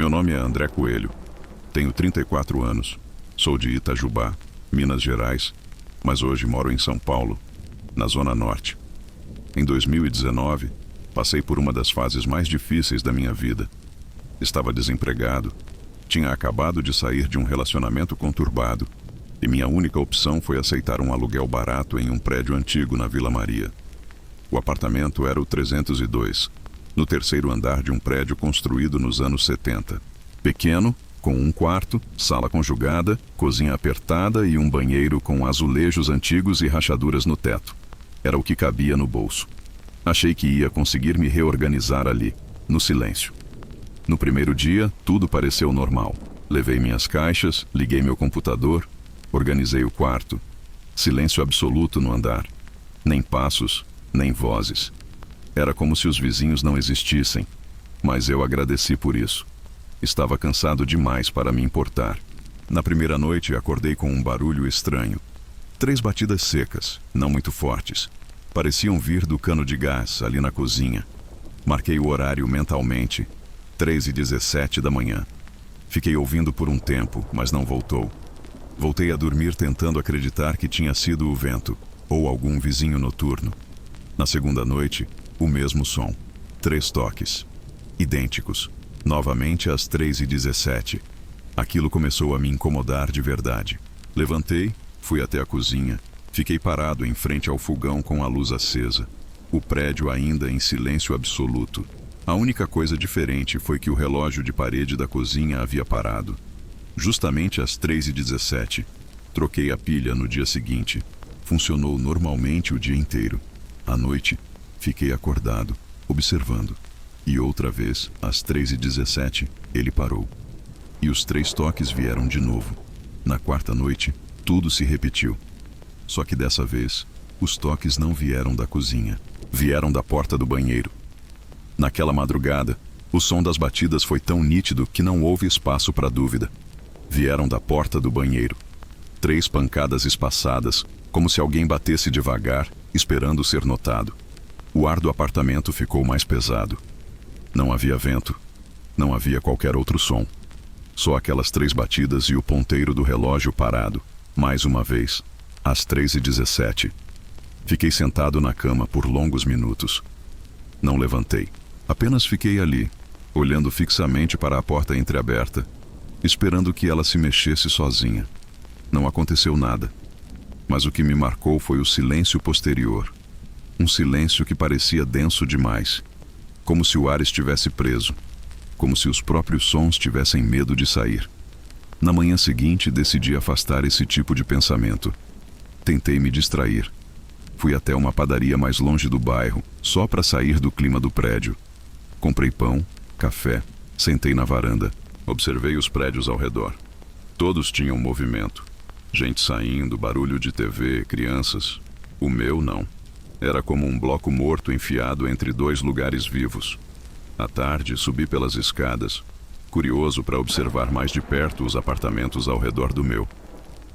Meu nome é André Coelho. Tenho 34 anos. Sou de Itajubá, Minas Gerais, mas hoje moro em São Paulo, na Zona Norte. Em 2019, passei por uma das fases mais difíceis da minha vida. Estava desempregado, tinha acabado de sair de um relacionamento conturbado e minha única opção foi aceitar um aluguel barato em um prédio antigo na Vila Maria. O apartamento era o 302, no terceiro andar de um prédio construído nos anos 70. Pequeno, com um quarto, sala conjugada, cozinha apertada e um banheiro com azulejos antigos e rachaduras no teto. Era o que cabia no bolso. Achei que ia conseguir me reorganizar ali, no silêncio. No primeiro dia, tudo pareceu normal. Levei minhas caixas, liguei meu computador, organizei o quarto. Silêncio absoluto no andar. Nem passos, nem vozes. Era como se os vizinhos não existissem, mas eu agradeci por isso. Estava cansado demais para me importar. Na primeira noite, acordei com um barulho estranho. 3 batidas secas, não muito fortes. Pareciam vir do cano de gás, ali na cozinha. Marquei o horário mentalmente, 3h17 da manhã. Fiquei ouvindo por um tempo, mas não voltou. Voltei a dormir tentando acreditar que tinha sido o vento, ou algum vizinho noturno. Na segunda noite, o mesmo som. 3 toques. Idênticos. Novamente às 3h17. Aquilo começou a me incomodar de verdade. Levantei, fui até a cozinha. Fiquei parado em frente ao fogão com a luz acesa. O prédio ainda em silêncio absoluto. A única coisa diferente foi que o relógio de parede da cozinha havia parado. Justamente às 3h17. Troquei a pilha no dia seguinte. Funcionou normalmente o dia inteiro. À noite, fiquei acordado, observando. E outra vez, às 3h17, ele parou. E os 3 toques vieram de novo. Na quarta noite, tudo se repetiu. Só que dessa vez, os toques não vieram da cozinha. Vieram da porta do banheiro. Naquela madrugada, o som das batidas foi tão nítido que não houve espaço para dúvida. Vieram da porta do banheiro. 3 pancadas espaçadas, como se alguém batesse devagar, esperando ser notado. O ar do apartamento ficou mais pesado. Não havia vento. Não havia qualquer outro som. Só aquelas 3 batidas e o ponteiro do relógio parado. Mais uma vez, às 3h17. Fiquei sentado na cama por longos minutos. Não levantei. Apenas fiquei ali, olhando fixamente para a porta entreaberta, esperando que ela se mexesse sozinha. Não aconteceu nada. Mas o que me marcou foi o silêncio posterior. Um silêncio que parecia denso demais. Como se o ar estivesse preso. Como se os próprios sons tivessem medo de sair. Na manhã seguinte, decidi afastar esse tipo de pensamento. Tentei me distrair. Fui até uma padaria mais longe do bairro, só para sair do clima do prédio. Comprei pão, café, sentei na varanda. Observei os prédios ao redor. Todos tinham movimento. Gente saindo, barulho de TV, crianças. O meu não. Era como um bloco morto enfiado entre 2 lugares vivos. À tarde, subi pelas escadas, curioso para observar mais de perto os apartamentos ao redor do meu.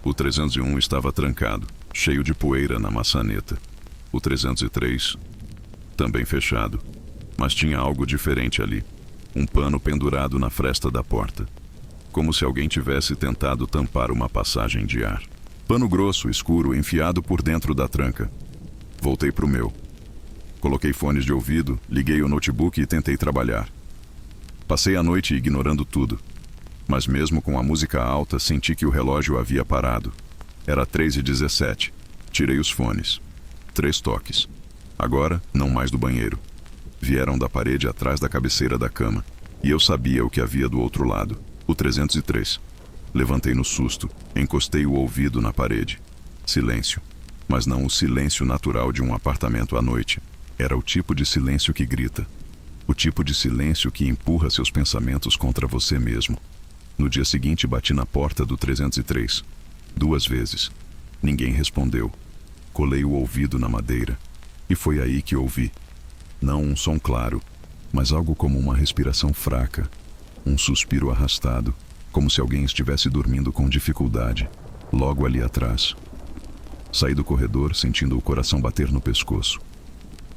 O 301 estava trancado, cheio de poeira na maçaneta. O 303, também fechado, mas tinha algo diferente ali. Um pano pendurado na fresta da porta, como se alguém tivesse tentado tampar uma passagem de ar. Pano grosso, escuro, enfiado por dentro da tranca. Voltei para o meu. Coloquei fones de ouvido, liguei o notebook e tentei trabalhar. Passei a noite ignorando tudo. Mas mesmo com a música alta, senti que o relógio havia parado. Era 3h17. Tirei os fones. 3 toques. Agora, não mais do banheiro. Vieram da parede atrás da cabeceira da cama. E eu sabia o que havia do outro lado. O 303. Levantei no susto, encostei o ouvido na parede. Silêncio. Mas não o silêncio natural de um apartamento à noite. Era o tipo de silêncio que grita. O tipo de silêncio que empurra seus pensamentos contra você mesmo. No dia seguinte, bati na porta do 303. 2 vezes. Ninguém respondeu. Colei o ouvido na madeira. E foi aí que ouvi. Não um som claro, mas algo como uma respiração fraca. Um suspiro arrastado, como se alguém estivesse dormindo com dificuldade, logo ali atrás. Saí do corredor, sentindo o coração bater no pescoço.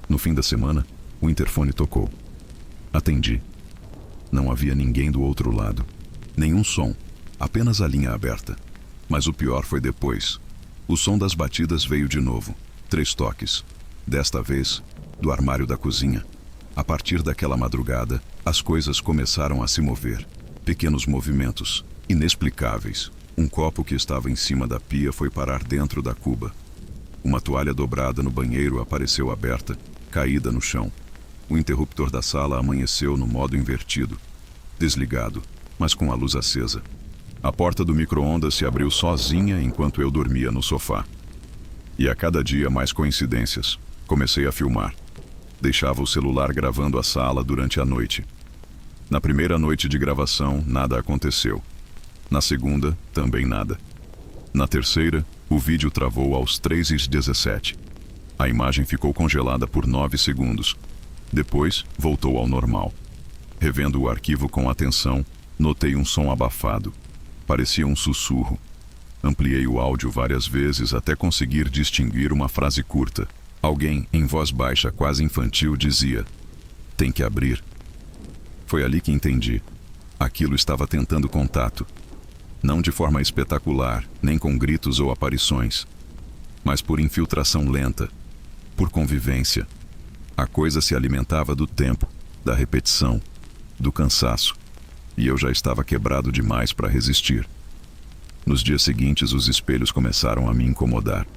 No fim da semana, o interfone tocou. Atendi. Não havia ninguém do outro lado. Nenhum som, apenas a linha aberta. Mas o pior foi depois. O som das batidas veio de novo. 3 toques. Desta vez, do armário da cozinha. A partir daquela madrugada, as coisas começaram a se mover. Pequenos movimentos, inexplicáveis. Um copo que estava em cima da pia foi parar dentro da cuba. Uma toalha dobrada no banheiro apareceu aberta, caída no chão. O interruptor da sala amanheceu no modo invertido. Desligado, mas com a luz acesa. A porta do micro-ondas se abriu sozinha enquanto eu dormia no sofá. E a cada dia mais coincidências. Comecei a filmar. Deixava o celular gravando a sala durante a noite. Na primeira noite de gravação, nada aconteceu. Na segunda, também nada. Na terceira, o vídeo travou aos 3h17. A imagem ficou congelada por 9 segundos. Depois, voltou ao normal. Revendo o arquivo com atenção, notei um som abafado. Parecia um sussurro. Ampliei o áudio várias vezes até conseguir distinguir uma frase curta. Alguém, em voz baixa, quase infantil, dizia: "Tem que abrir." Foi ali que entendi. Aquilo estava tentando contato. Não de forma espetacular, nem com gritos ou aparições, mas por infiltração lenta, por convivência. A coisa se alimentava do tempo, da repetição, do cansaço, e eu já estava quebrado demais para resistir. Nos dias seguintes, os espelhos começaram a me incomodar.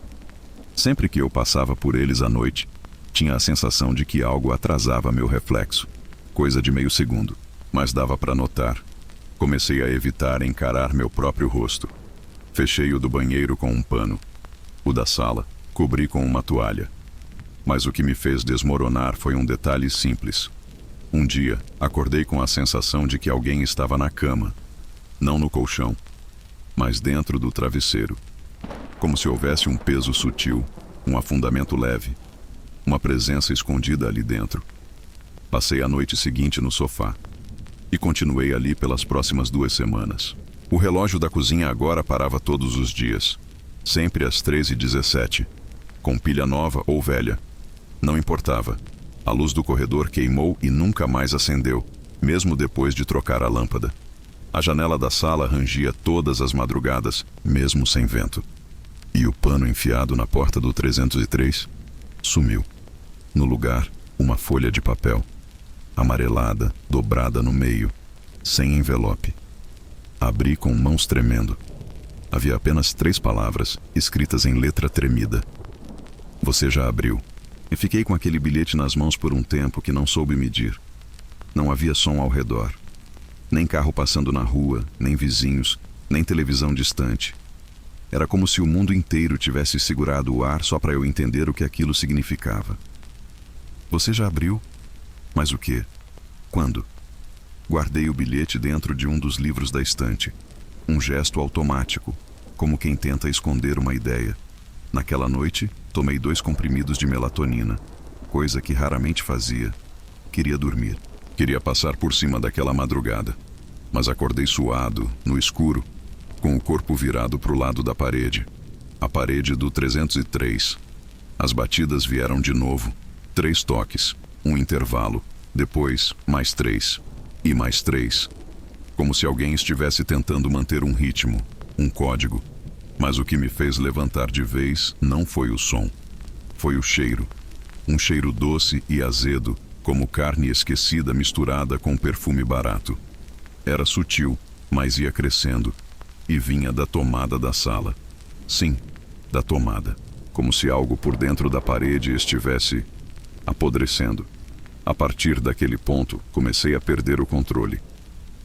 Sempre que eu passava por eles à noite, tinha a sensação de que algo atrasava meu reflexo. Coisa de meio segundo, mas dava para notar. Comecei a evitar encarar meu próprio rosto. Fechei o do banheiro com um pano. O da sala, cobri com uma toalha. Mas o que me fez desmoronar foi um detalhe simples. Um dia, acordei com a sensação de que alguém estava na cama. Não no colchão, mas dentro do travesseiro. Como se houvesse um peso sutil, um afundamento leve, uma presença escondida ali dentro. Passei a noite seguinte no sofá. E continuei ali pelas próximas 2 semanas. O relógio da cozinha agora parava todos os dias. Sempre às 3h17. Com pilha nova ou velha. Não importava. A luz do corredor queimou e nunca mais acendeu, mesmo depois de trocar a lâmpada. A janela da sala rangia todas as madrugadas, mesmo sem vento. E o pano enfiado na porta do 303 sumiu. No lugar, uma folha de papel. Amarelada, dobrada no meio, sem envelope. Abri com mãos tremendo. Havia apenas 3 palavras, escritas em letra tremida. "Você já abriu." E fiquei com aquele bilhete nas mãos por um tempo que não soube medir. Não havia som ao redor. Nem carro passando na rua, nem vizinhos, nem televisão distante. Era como se o mundo inteiro tivesse segurado o ar só para eu entender o que aquilo significava. "Você já abriu?" Mas o quê? Quando? Guardei o bilhete dentro de um dos livros da estante. Um gesto automático, como quem tenta esconder uma ideia. Naquela noite, tomei 2 comprimidos de melatonina, coisa que raramente fazia. Queria dormir. Queria passar por cima daquela madrugada. Mas acordei suado, no escuro, com o corpo virado para o lado da parede. A parede do 303. As batidas vieram de novo. 3 toques. Um intervalo, depois mais 3, e mais 3. Como se alguém estivesse tentando manter um ritmo, um código. Mas o que me fez levantar de vez não foi o som. Foi o cheiro. Um cheiro doce e azedo, como carne esquecida misturada com perfume barato. Era sutil, mas ia crescendo, e vinha da tomada da sala. Sim, da tomada. Como se algo por dentro da parede estivesse apodrecendo. A partir daquele ponto, comecei a perder o controle.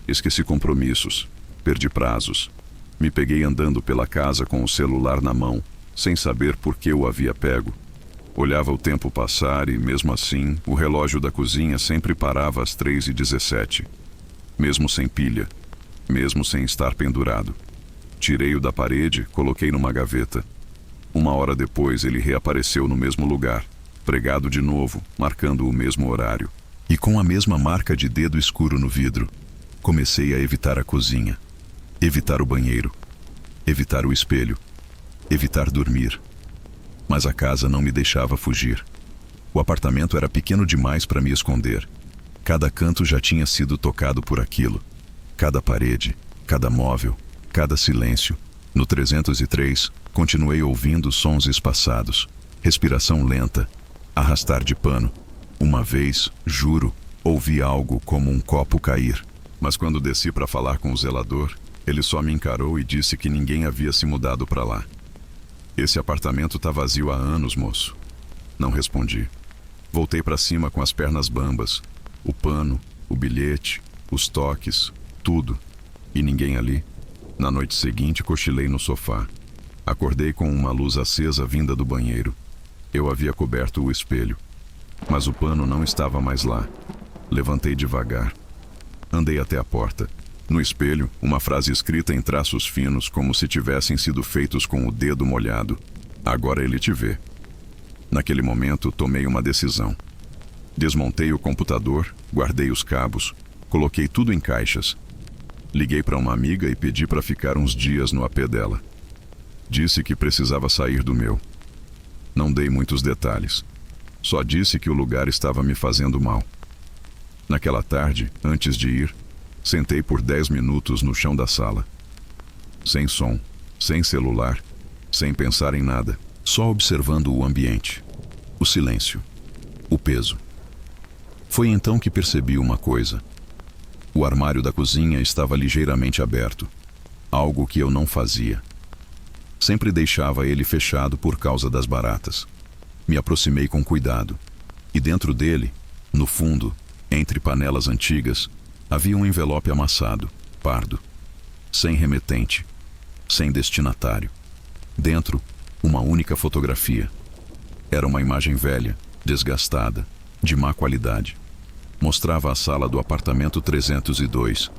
Esqueci compromissos, perdi prazos. Me peguei andando pela casa com o celular na mão, sem saber por que o havia pego. Olhava o tempo passar e, mesmo assim, o relógio da cozinha sempre parava às 3h17. Mesmo sem pilha, mesmo sem estar pendurado. Tirei-o da parede, coloquei numa gaveta. 1 hora depois, ele reapareceu no mesmo lugar. Pregado de novo, marcando o mesmo horário. E com a mesma marca de dedo escuro no vidro, comecei a evitar a cozinha, evitar o banheiro, evitar o espelho, evitar dormir. Mas a casa não me deixava fugir. O apartamento era pequeno demais para me esconder. Cada canto já tinha sido tocado por aquilo. Cada parede, cada móvel, cada silêncio. No 303, continuei ouvindo sons espaçados, respiração lenta, arrastar de pano. Uma vez, juro, ouvi algo como um copo cair. Mas quando desci para falar com o zelador, ele só me encarou e disse que ninguém havia se mudado para lá. Esse apartamento tá vazio há anos, moço. Não respondi. Voltei para cima com as pernas bambas. O pano, o bilhete, os toques, tudo. E ninguém ali. Na noite seguinte, cochilei no sofá. Acordei com uma luz acesa vinda do banheiro. Eu havia coberto o espelho. Mas o pano não estava mais lá. Levantei devagar. Andei até a porta. No espelho, uma frase escrita em traços finos, como se tivessem sido feitos com o dedo molhado. Agora ele te vê. Naquele momento, tomei uma decisão. Desmontei o computador, guardei os cabos, coloquei tudo em caixas. Liguei para uma amiga e pedi para ficar uns dias no AP dela. Disse que precisava sair do meu. Não dei muitos detalhes. Só disse que o lugar estava me fazendo mal. Naquela tarde, antes de ir, sentei por 10 minutos no chão da sala. Sem som, sem celular, sem pensar em nada, só observando o ambiente, o silêncio, o peso. Foi então que percebi uma coisa. O armário da cozinha estava ligeiramente aberto, algo que eu não fazia. Sempre deixava ele fechado por causa das baratas. Me aproximei com cuidado, e dentro dele, no fundo, entre panelas antigas, havia um envelope amassado, pardo, sem remetente, sem destinatário. Dentro, uma única fotografia. Era uma imagem velha, desgastada, de má qualidade. Mostrava a sala do apartamento 302.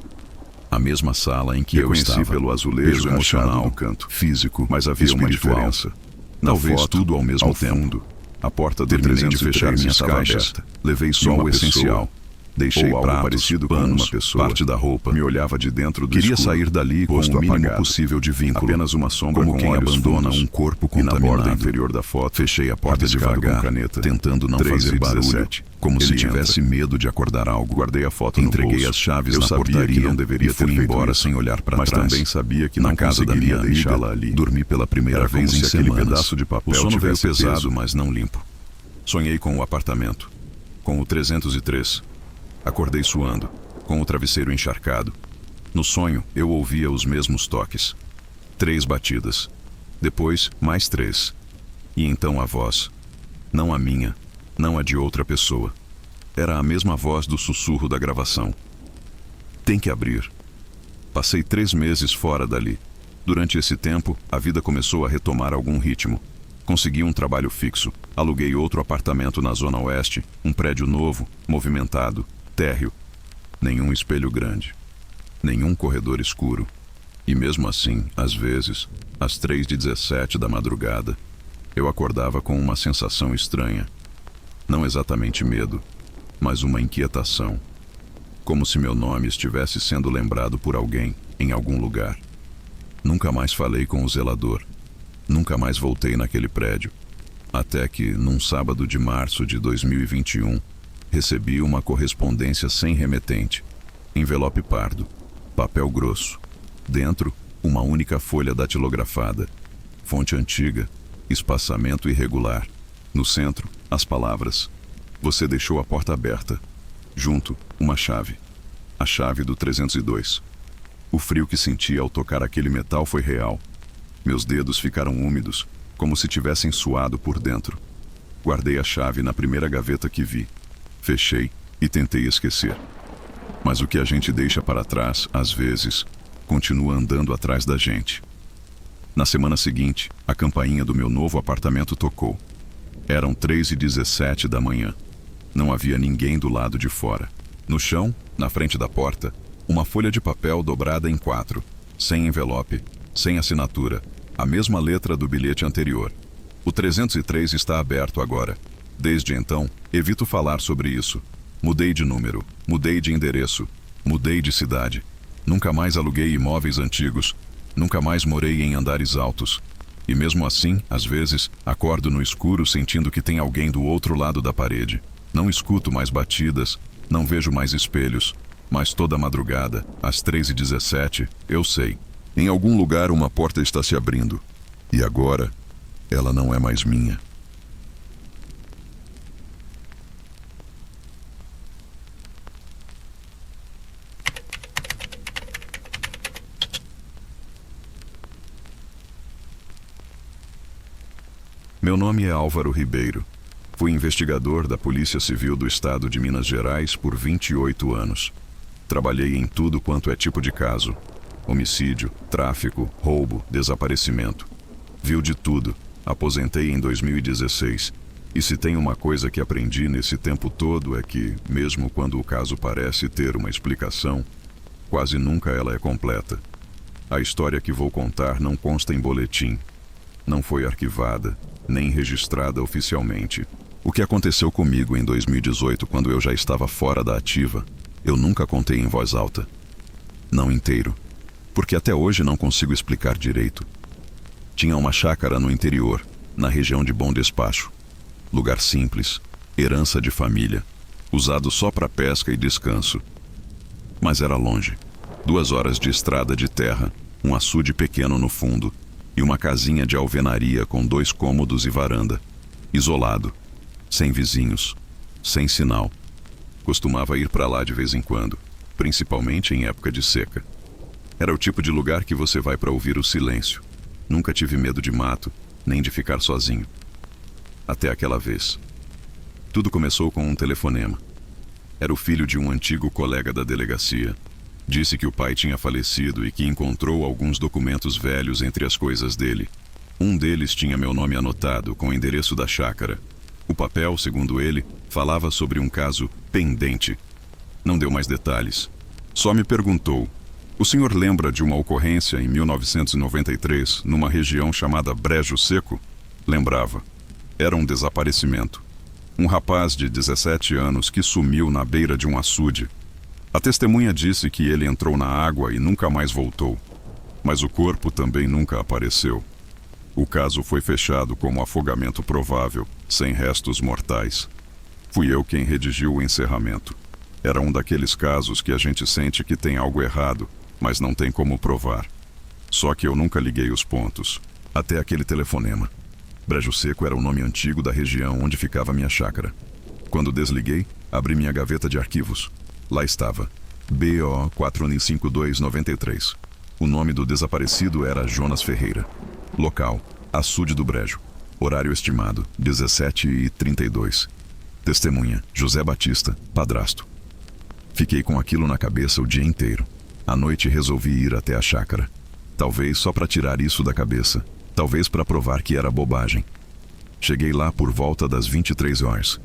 A mesma sala em que eu estava. Pelo azulejo emocional do canto físico, mas havia uma diferença. Talvez tudo ao mesmo tempo. A porta do 303 fechar minhas caixas. Levei só o essencial. Deixei pratos, parecido panos, uma pessoa, parte da roupa. Me olhava de dentro do Queria escuro, sair dali com o mínimo apagado, possível de vínculo. Apenas uma sombra como quem abandona um corpo contaminado. E na borda inferior da foto, fechei a porta devagar, com caneta, tentando não fazer barulho, como se tivesse medo de acordar algo. Guardei a foto Entreguei as chaves na portaria, não deveria ter ido embora sem olhar para trás. Mas também sabia que na casa da minha deixá-la ali. Dormi pela primeira vez em semanas. Pedaço de papel o sono veio pesado, mas não limpo. Sonhei com o apartamento, com o 303. Acordei suando, com o travesseiro encharcado. No sonho, eu ouvia os mesmos toques. 3 batidas. Depois, mais 3. E então a voz. Não a minha, não a de outra pessoa. Era a mesma voz do sussurro da gravação. Tem que abrir. Passei 3 meses fora dali. Durante esse tempo, a vida começou a retomar algum ritmo. Consegui um trabalho fixo. Aluguei outro apartamento na Zona Oeste, um prédio novo, movimentado. Térreo, nenhum espelho grande, nenhum corredor escuro. E mesmo assim, às vezes, às 3h17 da madrugada, eu acordava com uma sensação estranha. Não exatamente medo, mas uma inquietação. Como se meu nome estivesse sendo lembrado por alguém, em algum lugar. Nunca mais falei com o zelador. Nunca mais voltei naquele prédio. Até que, num sábado de março de 2021, recebi uma correspondência sem remetente, envelope pardo, papel grosso. Dentro, uma única folha datilografada, fonte antiga, espaçamento irregular. No centro, as palavras: você deixou a porta aberta. Junto, uma chave. A chave do 302. O frio que senti ao tocar aquele metal foi real. Meus dedos ficaram úmidos, como se tivessem suado por dentro. Guardei a chave na primeira gaveta que vi. Fechei e tentei esquecer. Mas o que a gente deixa para trás, às vezes, continua andando atrás da gente. Na semana seguinte, a campainha do meu novo apartamento tocou. Eram 3h17 da manhã. Não havia ninguém do lado de fora. No chão, na frente da porta, uma folha de papel dobrada em 4, sem envelope, sem assinatura, a mesma letra do bilhete anterior. O 303 está aberto agora. Desde então, evito falar sobre isso. Mudei de número, mudei de endereço, mudei de cidade. Nunca mais aluguei imóveis antigos, nunca mais morei em andares altos. E mesmo assim, às vezes, acordo no escuro sentindo que tem alguém do outro lado da parede. Não escuto mais batidas, Não vejo mais espelhos, mas toda madrugada, às 3h17, eu sei. Em algum lugar uma porta está se abrindo. E agora, ela não é mais minha. Meu nome é Álvaro Ribeiro. Fui investigador da Polícia Civil do Estado de Minas Gerais por 28 anos. Trabalhei em tudo quanto é tipo de caso: homicídio, tráfico, roubo, desaparecimento. Viu de tudo. Aposentei em 2016. E se tem uma coisa que aprendi nesse tempo todo é que, mesmo quando o caso parece ter uma explicação, quase nunca ela é completa. A história que vou contar não consta em boletim. Não foi arquivada, nem registrada oficialmente. O que aconteceu comigo em 2018, quando eu já estava fora da ativa, eu nunca contei em voz alta. Não inteiro, porque até hoje não consigo explicar direito. Tinha uma chácara no interior, na região de Bom Despacho. Lugar simples, herança de família, usado só para pesca e descanso. Mas era longe. 2 horas de estrada de terra, um açude pequeno no fundo e uma casinha de alvenaria com 2 cômodos e varanda. Isolado, sem vizinhos, sem sinal. Costumava ir para lá de vez em quando, principalmente em época de seca. Era o tipo de lugar que você vai para ouvir o silêncio. Nunca tive medo de mato, nem de ficar sozinho. Até aquela vez. Tudo começou com um telefonema. Era o filho de um antigo colega da delegacia. Disse que o pai tinha falecido e que encontrou alguns documentos velhos entre as coisas dele. Um deles tinha meu nome anotado, com o endereço da chácara. O papel, segundo ele, falava sobre um caso pendente. Não deu mais detalhes. Só me perguntou: o senhor lembra de uma ocorrência em 1993, numa região chamada Brejo Seco? Lembrava. Era um desaparecimento. Um rapaz de 17 anos que sumiu na beira de um açude. A testemunha disse que ele entrou na água e nunca mais voltou. Mas o corpo também nunca apareceu. O caso foi fechado como afogamento provável, sem restos mortais. Fui eu quem redigiu o encerramento. Era um daqueles casos que a gente sente que tem algo errado, mas não tem como provar. Só que eu nunca liguei os pontos, até aquele telefonema. Brejo Seco era o nome antigo da região onde ficava minha chácara. Quando desliguei, abri minha gaveta de arquivos. Lá estava, BO 415293. O nome do desaparecido era Jonas Ferreira. Local, Açude do Brejo. Horário estimado, 17h32. Testemunha, José Batista, padrasto. Fiquei com aquilo na cabeça o dia inteiro. À noite resolvi ir até a chácara. Talvez só para tirar isso da cabeça. Talvez para provar que era bobagem. Cheguei lá por volta das 23 horas.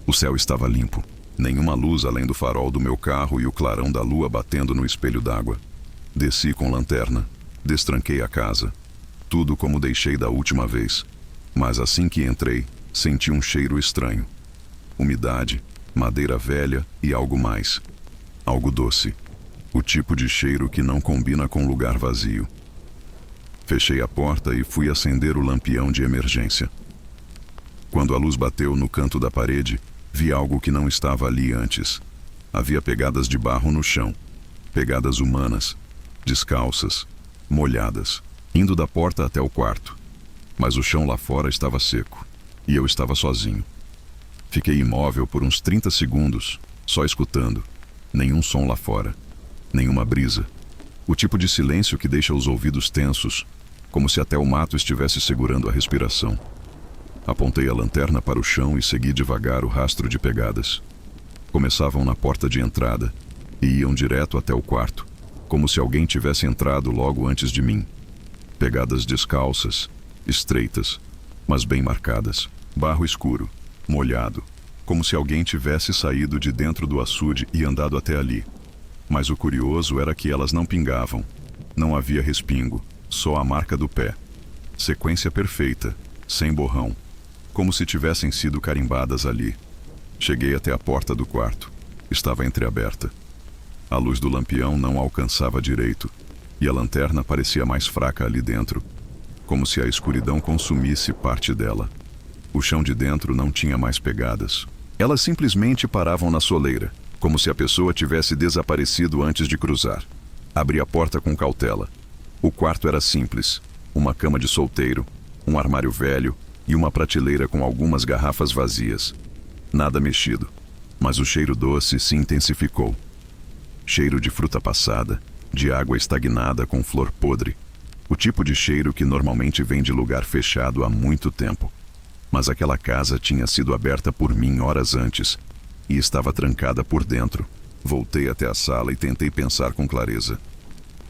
O céu estava limpo. Nenhuma luz além do farol do meu carro e o clarão da lua batendo no espelho d'água. Desci com lanterna. Destranquei a casa. Tudo como deixei da última vez. Mas assim que entrei, senti um cheiro estranho. Umidade, madeira velha e algo mais. Algo doce. O tipo de cheiro que não combina com lugar vazio. Fechei a porta e fui acender o lampião de emergência. Quando a luz bateu no canto da parede, vi algo que não estava ali antes. Havia pegadas de barro no chão. Pegadas humanas, descalças, molhadas, indo da porta até o quarto. Mas o chão lá fora estava seco, e eu estava sozinho. Fiquei imóvel por uns 30 segundos, só escutando. Nenhum som lá fora, nenhuma brisa. O tipo de silêncio que deixa os ouvidos tensos, como se até o mato estivesse segurando a respiração. Apontei a lanterna para o chão e segui devagar o rastro de pegadas. Começavam na porta de entrada e iam direto até o quarto, como se alguém tivesse entrado logo antes de mim. Pegadas descalças, estreitas, mas bem marcadas. Barro escuro, molhado, como se alguém tivesse saído de dentro do açude e andado até ali. Mas o curioso era que elas não pingavam. Não havia respingo, só a marca do pé. Sequência perfeita, sem borrão, como se tivessem sido carimbadas ali. Cheguei até a porta do quarto. Estava entreaberta. A luz do lampião não alcançava direito, e a lanterna parecia mais fraca ali dentro, como se a escuridão consumisse parte dela. O chão de dentro não tinha mais pegadas. Elas simplesmente paravam na soleira, como se a pessoa tivesse desaparecido antes de cruzar. Abri a porta com cautela. O quarto era simples: uma cama de solteiro, um armário velho e uma prateleira com algumas garrafas vazias. Nada mexido, mas o cheiro doce se intensificou. Cheiro de fruta passada, de água estagnada com flor podre. O tipo de cheiro que normalmente vem de lugar fechado há muito tempo. Mas aquela casa tinha sido aberta por mim horas antes e estava trancada por dentro. Voltei até a sala e tentei pensar com clareza.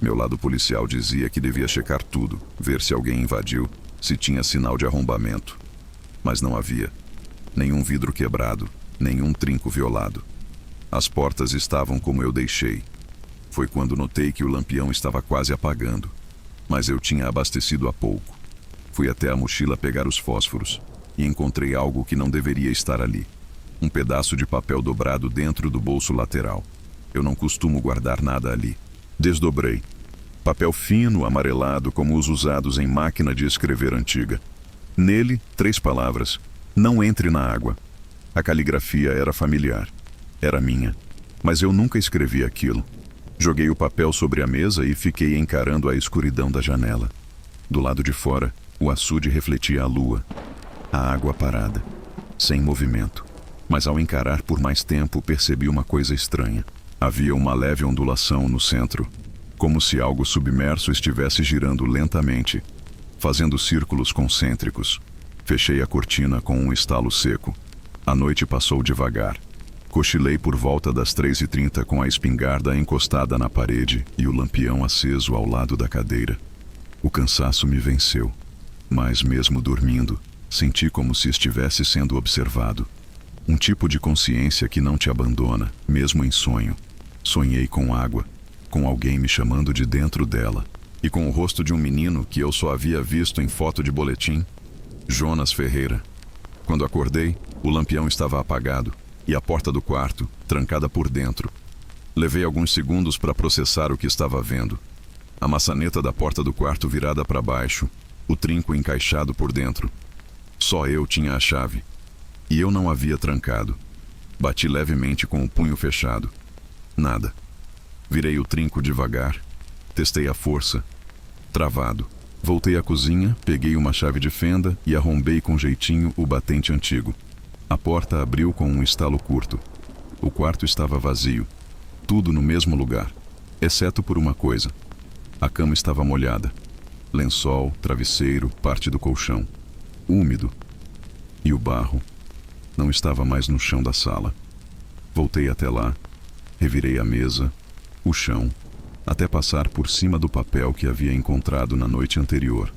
Meu lado policial dizia que devia checar tudo, ver se alguém invadiu, se tinha sinal de arrombamento. Mas não havia. Nenhum vidro quebrado, nenhum trinco violado. As portas estavam como eu deixei. Foi quando notei que o lampião estava quase apagando, mas eu tinha abastecido há pouco. Fui até a mochila pegar os fósforos e encontrei algo que não deveria estar ali. Um pedaço de papel dobrado dentro do bolso lateral. Eu não costumo guardar nada ali. Desdobrei. Papel fino, amarelado, como os usados em máquina de escrever antiga. Nele, 3 palavras: não entre na água. A caligrafia era familiar. Era minha. Mas eu nunca escrevi aquilo. Joguei o papel sobre a mesa e fiquei encarando a escuridão da janela. Do lado de fora, o açude refletia a lua. A água parada, sem movimento. Mas ao encarar por mais tempo, percebi uma coisa estranha. Havia uma leve ondulação no centro, como se algo submerso estivesse girando lentamente, fazendo círculos concêntricos. Fechei a cortina com um estalo seco. A noite passou devagar. Cochilei por volta das 3h30 com a espingarda encostada na parede e o lampião aceso ao lado da cadeira. O cansaço me venceu, mas mesmo dormindo, senti como se estivesse sendo observado. Um tipo de consciência que não te abandona, mesmo em sonho. Sonhei com água, com alguém me chamando de dentro dela, e com o rosto de um menino que eu só havia visto em foto de boletim, Jonas Ferreira. Quando acordei, o lampião estava apagado e a porta do quarto trancada por dentro. Levei alguns segundos para processar o que estava vendo. A maçaneta da porta do quarto virada para baixo, o trinco encaixado por dentro. Só eu tinha a chave. E eu não havia trancado. Bati levemente com o punho fechado. Nada. Virei o trinco devagar. Testei a força. Travado. Voltei à cozinha, peguei uma chave de fenda e arrombei com jeitinho o batente antigo. A porta abriu com um estalo curto. O quarto estava vazio. Tudo no mesmo lugar, exceto por uma coisa. A cama estava molhada. Lençol, travesseiro, parte do colchão. Úmido. E o barro não estava mais no chão da sala. Voltei até lá, revirei a mesa, o chão, até passar por cima do papel que havia encontrado na noite anterior.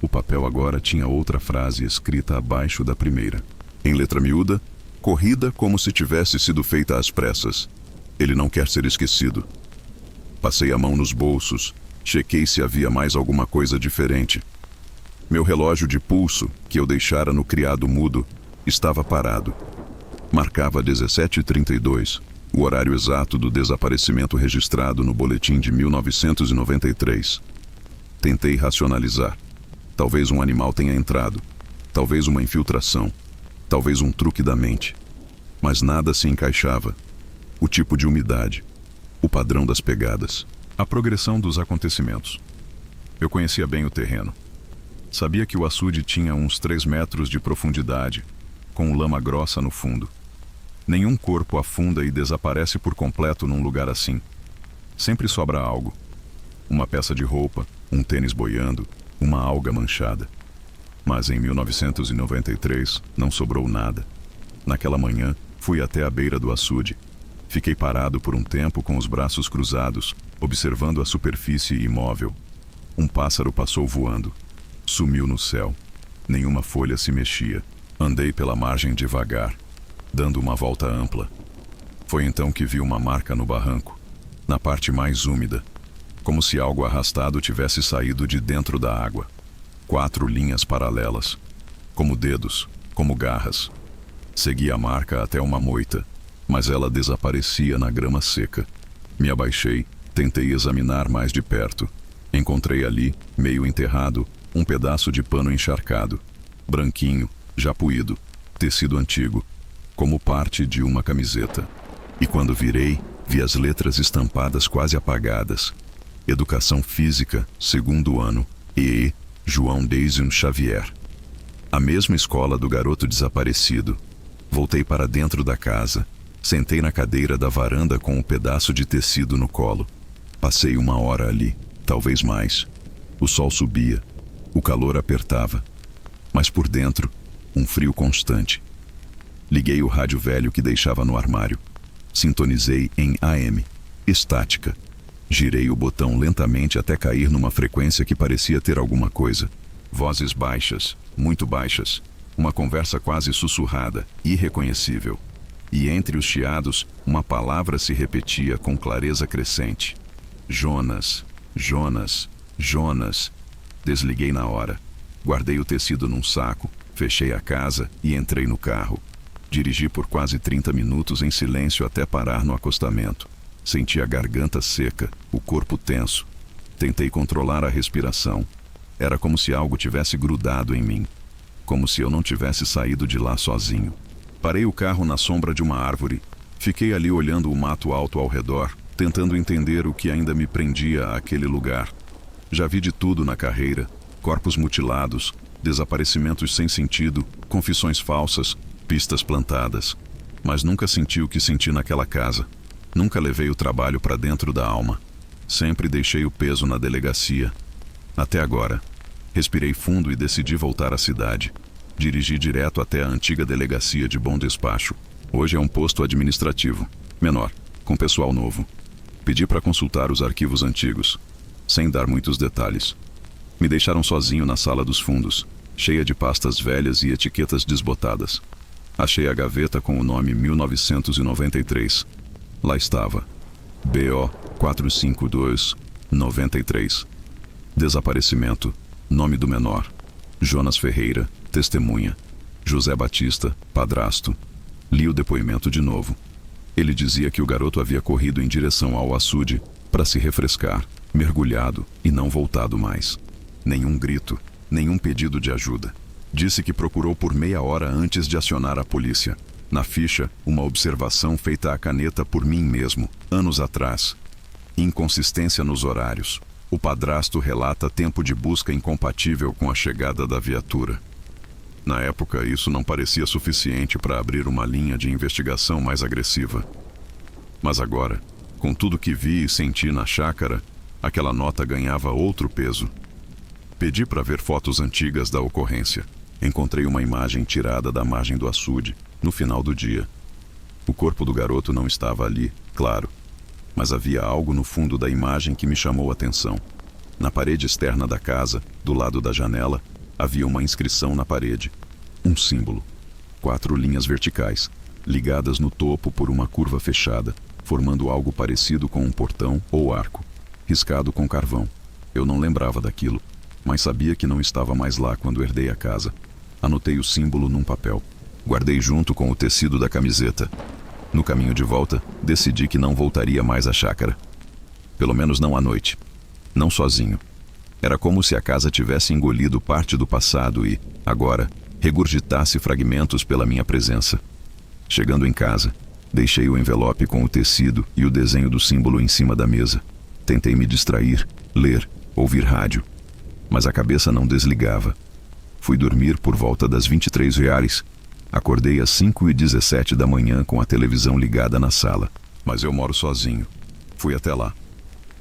O papel agora tinha outra frase escrita abaixo da primeira. Em letra miúda, corrida como se tivesse sido feita às pressas. Ele não quer ser esquecido. Passei a mão nos bolsos, chequei se havia mais alguma coisa diferente. Meu relógio de pulso, que eu deixara no criado mudo, estava parado. Marcava 17h32, o horário exato do desaparecimento registrado no boletim de 1993. Tentei racionalizar. Talvez um animal tenha entrado, talvez uma infiltração, talvez um truque da mente. Mas nada se encaixava. O tipo de umidade, o padrão das pegadas, a progressão dos acontecimentos. Eu conhecia bem o terreno. Sabia que o açude tinha uns 3 metros de profundidade, com lama grossa no fundo. Nenhum corpo afunda e desaparece por completo num lugar assim. Sempre sobra algo. Uma peça de roupa, um tênis boiando, uma alga manchada. Mas em 1993 não sobrou nada. Naquela manhã, fui até a beira do açude. Fiquei parado por um tempo com os braços cruzados, observando a superfície imóvel. Um pássaro passou voando. Sumiu no céu. Nenhuma folha se mexia. Andei pela margem devagar, dando uma volta ampla. Foi então que vi uma marca no barranco, na parte mais úmida, como se algo arrastado tivesse saído de dentro da água. 4 linhas paralelas, como dedos, como garras. Segui a marca até uma moita, mas ela desaparecia na grama seca. Me abaixei, tentei examinar mais de perto. Encontrei ali, meio enterrado, um pedaço de pano encharcado, branquinho, já puído, tecido antigo, como parte de uma camiseta. E quando virei, vi as letras estampadas quase apagadas. Educação Física, segundo ano, EE, João Deison Xavier. A mesma escola do garoto desaparecido. Voltei para dentro da casa. Sentei na cadeira da varanda com um pedaço de tecido no colo. Passei 1 hora ali, talvez mais. O sol subia, o calor apertava. Mas por dentro, um frio constante. Liguei o rádio velho que deixava no armário. Sintonizei em AM, estática. Girei o botão lentamente até cair numa frequência que parecia ter alguma coisa. Vozes baixas, muito baixas. Uma conversa quase sussurrada, irreconhecível. E entre os chiados, uma palavra se repetia com clareza crescente. Jonas, Jonas, Jonas. Desliguei na hora. Guardei o tecido num saco, fechei a casa e entrei no carro. Dirigi por quase 30 minutos em silêncio até parar no acostamento. Senti a garganta seca, o corpo tenso. Tentei controlar a respiração. Era como se algo tivesse grudado em mim. Como se eu não tivesse saído de lá sozinho. Parei o carro na sombra de uma árvore. Fiquei ali olhando o mato alto ao redor, tentando entender o que ainda me prendia àquele lugar. Já vi de tudo na carreira. Corpos mutilados, desaparecimentos sem sentido, confissões falsas, pistas plantadas. Mas nunca senti o que senti naquela casa. Nunca levei o trabalho para dentro da alma. Sempre deixei o peso na delegacia. Até agora. Respirei fundo e decidi voltar à cidade. Dirigi direto até a antiga delegacia de Bom Despacho. Hoje é um posto administrativo, menor, com pessoal novo. Pedi para consultar os arquivos antigos, sem dar muitos detalhes. Me deixaram sozinho na sala dos fundos, cheia de pastas velhas e etiquetas desbotadas. Achei a gaveta com o nome 1993. Lá estava. BO 452-93. Desaparecimento. Nome do menor. Jonas Ferreira, testemunha. José Batista, padrasto. Li o depoimento de novo. Ele dizia que o garoto havia corrido em direção ao açude para se refrescar, mergulhado e não voltado mais. Nenhum grito, nenhum pedido de ajuda. Disse que procurou por meia hora antes de acionar a polícia. Na ficha, uma observação feita à caneta por mim mesmo, anos atrás. Inconsistência nos horários. O padrasto relata tempo de busca incompatível com a chegada da viatura. Na época, isso não parecia suficiente para abrir uma linha de investigação mais agressiva. Mas agora, com tudo que vi e senti na chácara, aquela nota ganhava outro peso. Pedi para ver fotos antigas da ocorrência. Encontrei uma imagem tirada da margem do açude, no final do dia. O corpo do garoto não estava ali, claro. Mas havia algo no fundo da imagem que me chamou a atenção. Na parede externa da casa, do lado da janela, havia uma inscrição na parede. Um símbolo. 4 linhas verticais, ligadas no topo por uma curva fechada, formando algo parecido com um portão ou arco, riscado com carvão. Eu não lembrava daquilo, mas sabia que não estava mais lá quando herdei a casa. Anotei o símbolo num papel. Guardei junto com o tecido da camiseta. No caminho de volta, decidi que não voltaria mais à chácara. Pelo menos não à noite. Não sozinho. Era como se a casa tivesse engolido parte do passado e, agora, regurgitasse fragmentos pela minha presença. Chegando em casa, deixei o envelope com o tecido e o desenho do símbolo em cima da mesa. Tentei me distrair, ler, ouvir rádio. Mas a cabeça não desligava. Fui dormir por volta das 23h. Acordei às 5h17 da manhã com a televisão ligada na sala. Mas eu moro sozinho. Fui até lá.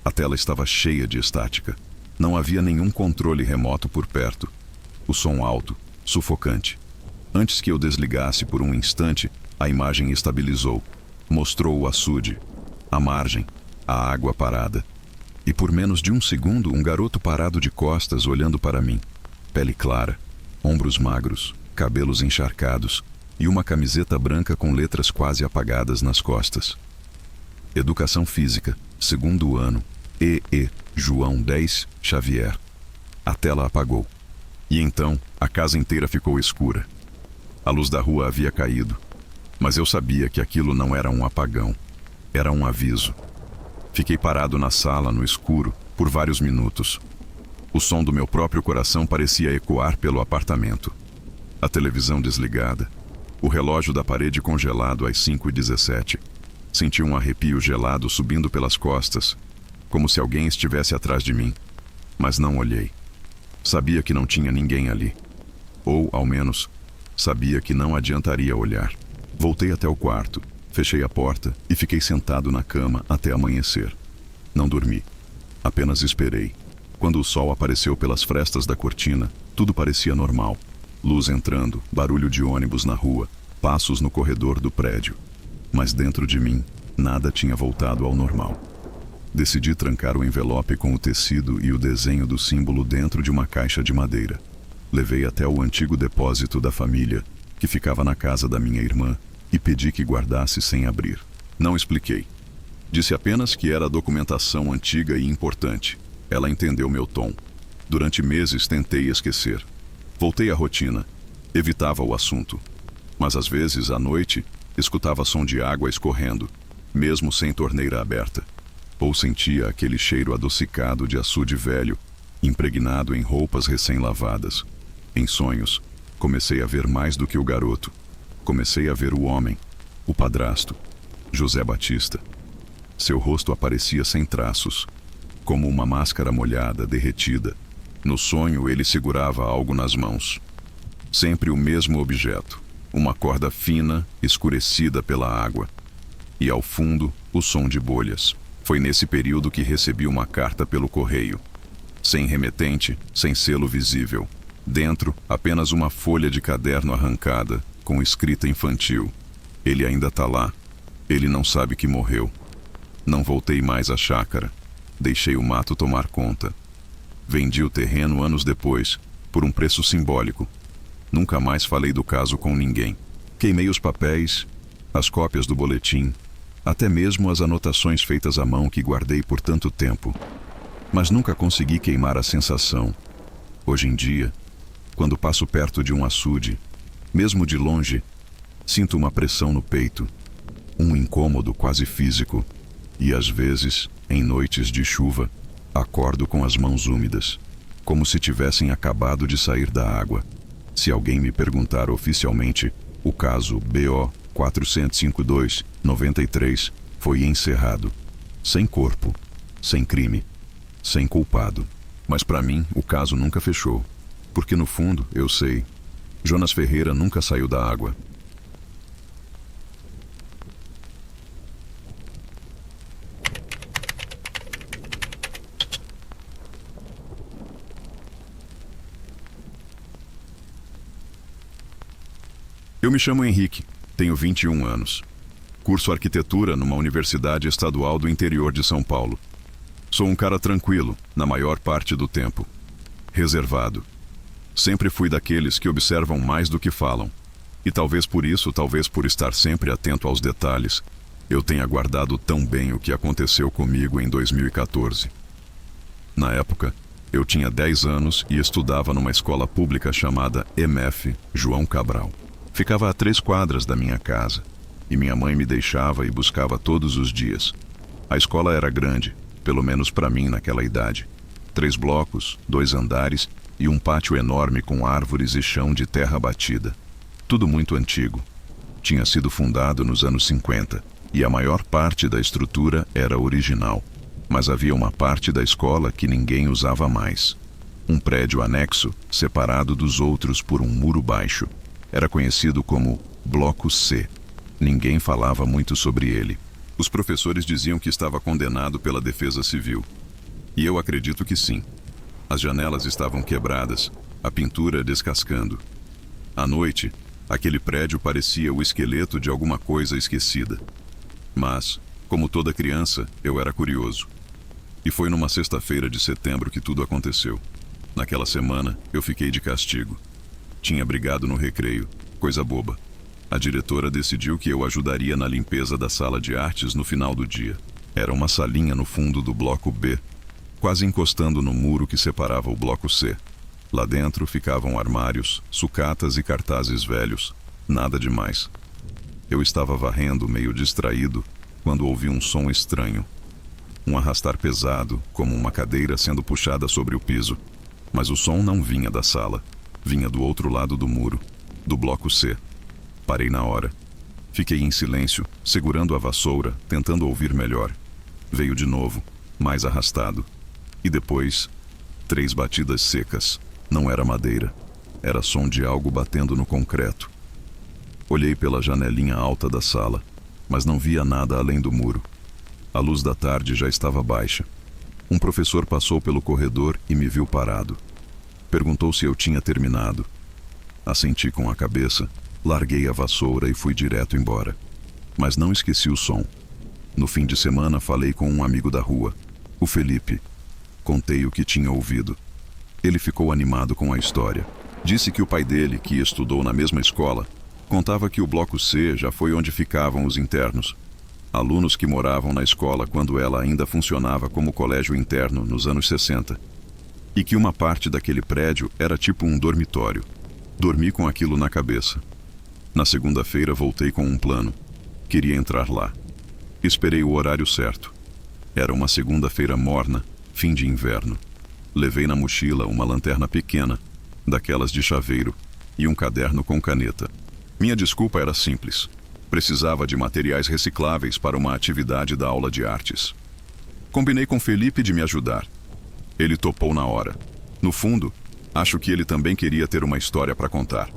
A tela estava cheia de estática. Não havia nenhum controle remoto por perto. O som alto, sufocante. Antes que eu desligasse por um instante, a imagem estabilizou. Mostrou o açude, a margem, a água parada. E por menos de um segundo, um garoto parado de costas olhando para mim. Pele clara, ombros magros, cabelos encharcados e uma camiseta branca com letras quase apagadas nas costas. Educação Física, segundo ano, EE, João 10, Xavier. A tela apagou. E então, a casa inteira ficou escura. A luz da rua havia caído. Mas eu sabia que aquilo não era um apagão. Era um aviso. Fiquei parado na sala, no escuro, por vários minutos. O som do meu próprio coração parecia ecoar pelo apartamento. A televisão desligada. O relógio da parede congelado às 5h17. Senti um arrepio gelado subindo pelas costas, como se alguém estivesse atrás de mim, mas não olhei. Sabia que não tinha ninguém ali. Ou, ao menos, sabia que não adiantaria olhar. Voltei até o quarto, fechei a porta e fiquei sentado na cama até amanhecer. Não dormi. Apenas esperei. Quando o sol apareceu pelas frestas da cortina, tudo parecia normal. Luz entrando, barulho de ônibus na rua, passos no corredor do prédio. Mas dentro de mim, nada tinha voltado ao normal. Decidi trancar o envelope com o tecido e o desenho do símbolo dentro de uma caixa de madeira. Levei até o antigo depósito da família, que ficava na casa da minha irmã, e pedi que guardasse sem abrir. Não expliquei. Disse apenas que era documentação antiga e importante. Ela entendeu meu tom. Durante meses tentei esquecer. Voltei à rotina. Evitava o assunto. Mas às vezes, à noite, escutava som de água escorrendo, mesmo sem torneira aberta. Ou sentia aquele cheiro adocicado de açude velho, impregnado em roupas recém-lavadas. Em sonhos, comecei a ver mais do que o garoto. Comecei a ver o homem, o padrasto, José Batista. Seu rosto aparecia sem traços, como uma máscara molhada, derretida. No sonho, ele segurava algo nas mãos. Sempre o mesmo objeto, uma corda fina, escurecida pela água. E ao fundo, o som de bolhas. Foi nesse período que recebi uma carta pelo correio. Sem remetente, sem selo visível. Dentro, apenas uma folha de caderno arrancada, com escrita infantil. Ele ainda tá lá. Ele não sabe que morreu. Não voltei mais à chácara. Deixei o mato tomar conta. Vendi o terreno anos depois, por um preço simbólico. Nunca mais falei do caso com ninguém. Queimei os papéis, as cópias do boletim, até mesmo as anotações feitas à mão que guardei por tanto tempo. Mas nunca consegui queimar a sensação. Hoje em dia, quando passo perto de um açude, mesmo de longe, sinto uma pressão no peito, um incômodo quase físico, e às vezes, em noites de chuva, acordo com as mãos úmidas, como se tivessem acabado de sair da água. Se alguém me perguntar oficialmente, o caso BO 452-93 foi encerrado, sem corpo, sem crime, sem culpado. Mas para mim, o caso nunca fechou, porque no fundo, eu sei, Jonas Ferreira nunca saiu da água. Eu me chamo Henrique, tenho 21 anos. Curso arquitetura numa universidade estadual do interior de São Paulo. Sou um cara tranquilo, na maior parte do tempo. Reservado. Sempre fui daqueles que observam mais do que falam. E talvez por isso, talvez por estar sempre atento aos detalhes, eu tenha guardado tão bem o que aconteceu comigo em 2014. Na época, eu tinha 10 anos e estudava numa escola pública chamada MF João Cabral. Ficava a 3 quadras da minha casa, e minha mãe me deixava e buscava todos os dias. A escola era grande, pelo menos para mim naquela idade. 3 blocos, 2 andares e um pátio enorme com árvores e chão de terra batida. Tudo muito antigo. Tinha sido fundado nos anos 50, e a maior parte da estrutura era original. Mas havia uma parte da escola que ninguém usava mais. Um prédio anexo, separado dos outros por um muro baixo. Era conhecido como Bloco C. Ninguém falava muito sobre ele. Os professores diziam que estava condenado pela Defesa Civil. E eu acredito que sim. As janelas estavam quebradas, a pintura descascando. À noite, aquele prédio parecia o esqueleto de alguma coisa esquecida. Mas, como toda criança, eu era curioso. E foi numa sexta-feira de setembro que tudo aconteceu. Naquela semana, eu fiquei de castigo. Tinha brigado no recreio, coisa boba. A diretora decidiu que eu ajudaria na limpeza da sala de artes no final do dia. Era uma salinha no fundo do bloco B, quase encostando no muro que separava o bloco C. Lá dentro ficavam armários, sucatas e cartazes velhos. Nada demais. Eu estava varrendo, meio distraído, quando ouvi um som estranho. Um arrastar pesado, como uma cadeira sendo puxada sobre o piso. Mas o som não vinha da sala. Vinha do outro lado do muro, do bloco C. Parei na hora. Fiquei em silêncio, segurando a vassoura, tentando ouvir melhor. Veio de novo, mais arrastado. E depois, 3 batidas secas. Não era madeira. Era som de algo batendo no concreto. Olhei pela janelinha alta da sala, mas não via nada além do muro. A luz da tarde já estava baixa. Um professor passou pelo corredor e me viu parado. Perguntou se eu tinha terminado. Assenti com a cabeça, larguei a vassoura e fui direto embora. Mas não esqueci o som. No fim de semana falei com um amigo da rua, o Felipe. Contei o que tinha ouvido. Ele ficou animado com a história. Disse que o pai dele, que estudou na mesma escola, contava que o Bloco C já foi onde ficavam os internos. Alunos que moravam na escola quando ela ainda funcionava como colégio interno nos anos 60. E que uma parte daquele prédio era tipo um dormitório. Dormi com aquilo na cabeça. Na segunda-feira voltei com um plano. Queria entrar lá. Esperei o horário certo. Era uma segunda-feira morna, fim de inverno. Levei na mochila uma lanterna pequena, daquelas de chaveiro, e um caderno com caneta. Minha desculpa era simples. Precisava de materiais recicláveis para uma atividade da aula de artes. Combinei com Felipe de me ajudar. Ele topou na hora. No fundo, acho que ele também queria ter uma história para contar.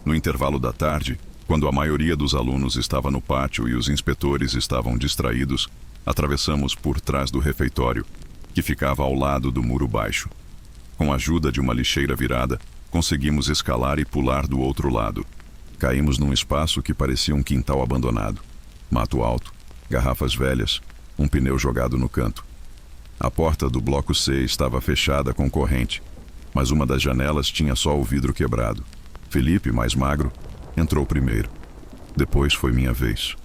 No intervalo da tarde, quando a maioria dos alunos estava no pátio e os inspetores estavam distraídos, atravessamos por trás do refeitório, que ficava ao lado do muro baixo. Com a ajuda de uma lixeira virada, conseguimos escalar e pular do outro lado. Caímos num espaço que parecia um quintal abandonado. Mato alto, garrafas velhas, um pneu jogado no canto. A porta do bloco C estava fechada com corrente, mas uma das janelas tinha só o vidro quebrado. Felipe, mais magro, entrou primeiro. Depois foi minha vez.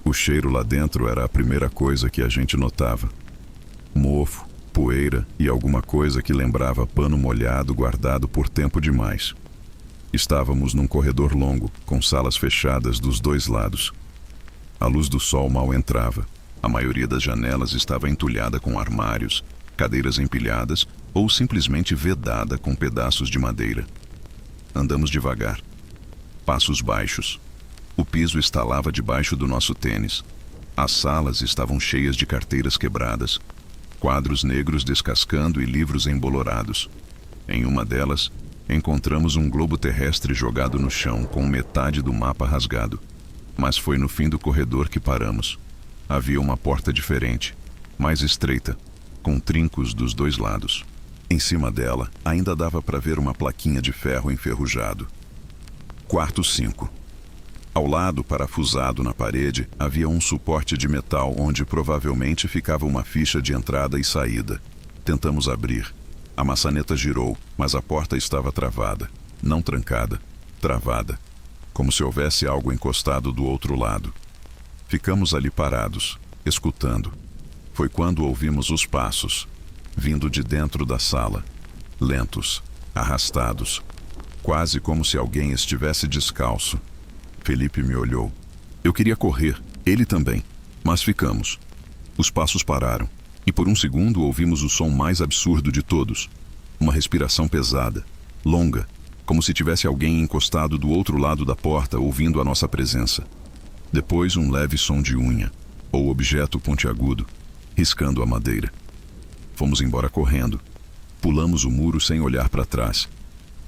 O cheiro lá dentro era a primeira coisa que a gente notava. Mofo, poeira e alguma coisa que lembrava pano molhado guardado por tempo demais. Estávamos num corredor longo, com salas fechadas dos 2 lados. A luz do sol mal entrava. A maioria das janelas estava entulhada com armários, cadeiras empilhadas ou simplesmente vedada com pedaços de madeira. Andamos devagar. Passos baixos. O piso estalava debaixo do nosso tênis. As salas estavam cheias de carteiras quebradas, quadros negros descascando e livros embolorados. Em uma delas, encontramos um globo terrestre jogado no chão com metade do mapa rasgado. Mas foi no fim do corredor que paramos. Havia uma porta diferente, mais estreita, com trincos dos 2 lados. Em cima dela, ainda dava para ver uma plaquinha de ferro enferrujado. Quarto 5. Ao lado, parafusado na parede, havia um suporte de metal onde provavelmente ficava uma ficha de entrada e saída. Tentamos abrir. A maçaneta girou, mas a porta estava travada. Não trancada, travada. Como se houvesse algo encostado do outro lado. Ficamos ali parados, escutando. Foi quando ouvimos os passos, vindo de dentro da sala. Lentos, arrastados. Quase como se alguém estivesse descalço. Felipe me olhou. Eu queria correr, ele também, mas ficamos. Os passos pararam, e por um segundo ouvimos o som mais absurdo de todos. Uma respiração pesada, longa, como se tivesse alguém encostado do outro lado da porta ouvindo a nossa presença. Depois um leve som de unha, ou objeto pontiagudo, riscando a madeira. Fomos embora correndo. Pulamos o muro sem olhar para trás.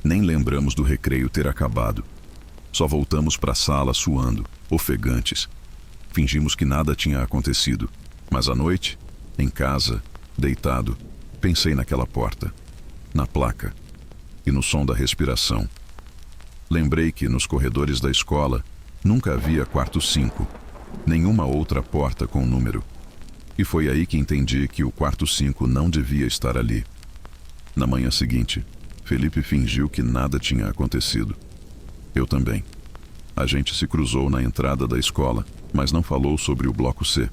Nem lembramos do recreio ter acabado. Só voltamos para a sala suando, ofegantes. Fingimos que nada tinha acontecido. Mas à noite, em casa, deitado, pensei naquela porta, na placa e no som da respiração. Lembrei que nos corredores da escola nunca havia quarto 5, nenhuma outra porta com número. E foi aí que entendi que o quarto 5 não devia estar ali. Na manhã seguinte, Felipe fingiu que nada tinha acontecido. Eu também. A gente se cruzou na entrada da escola, mas não falou sobre o bloco C.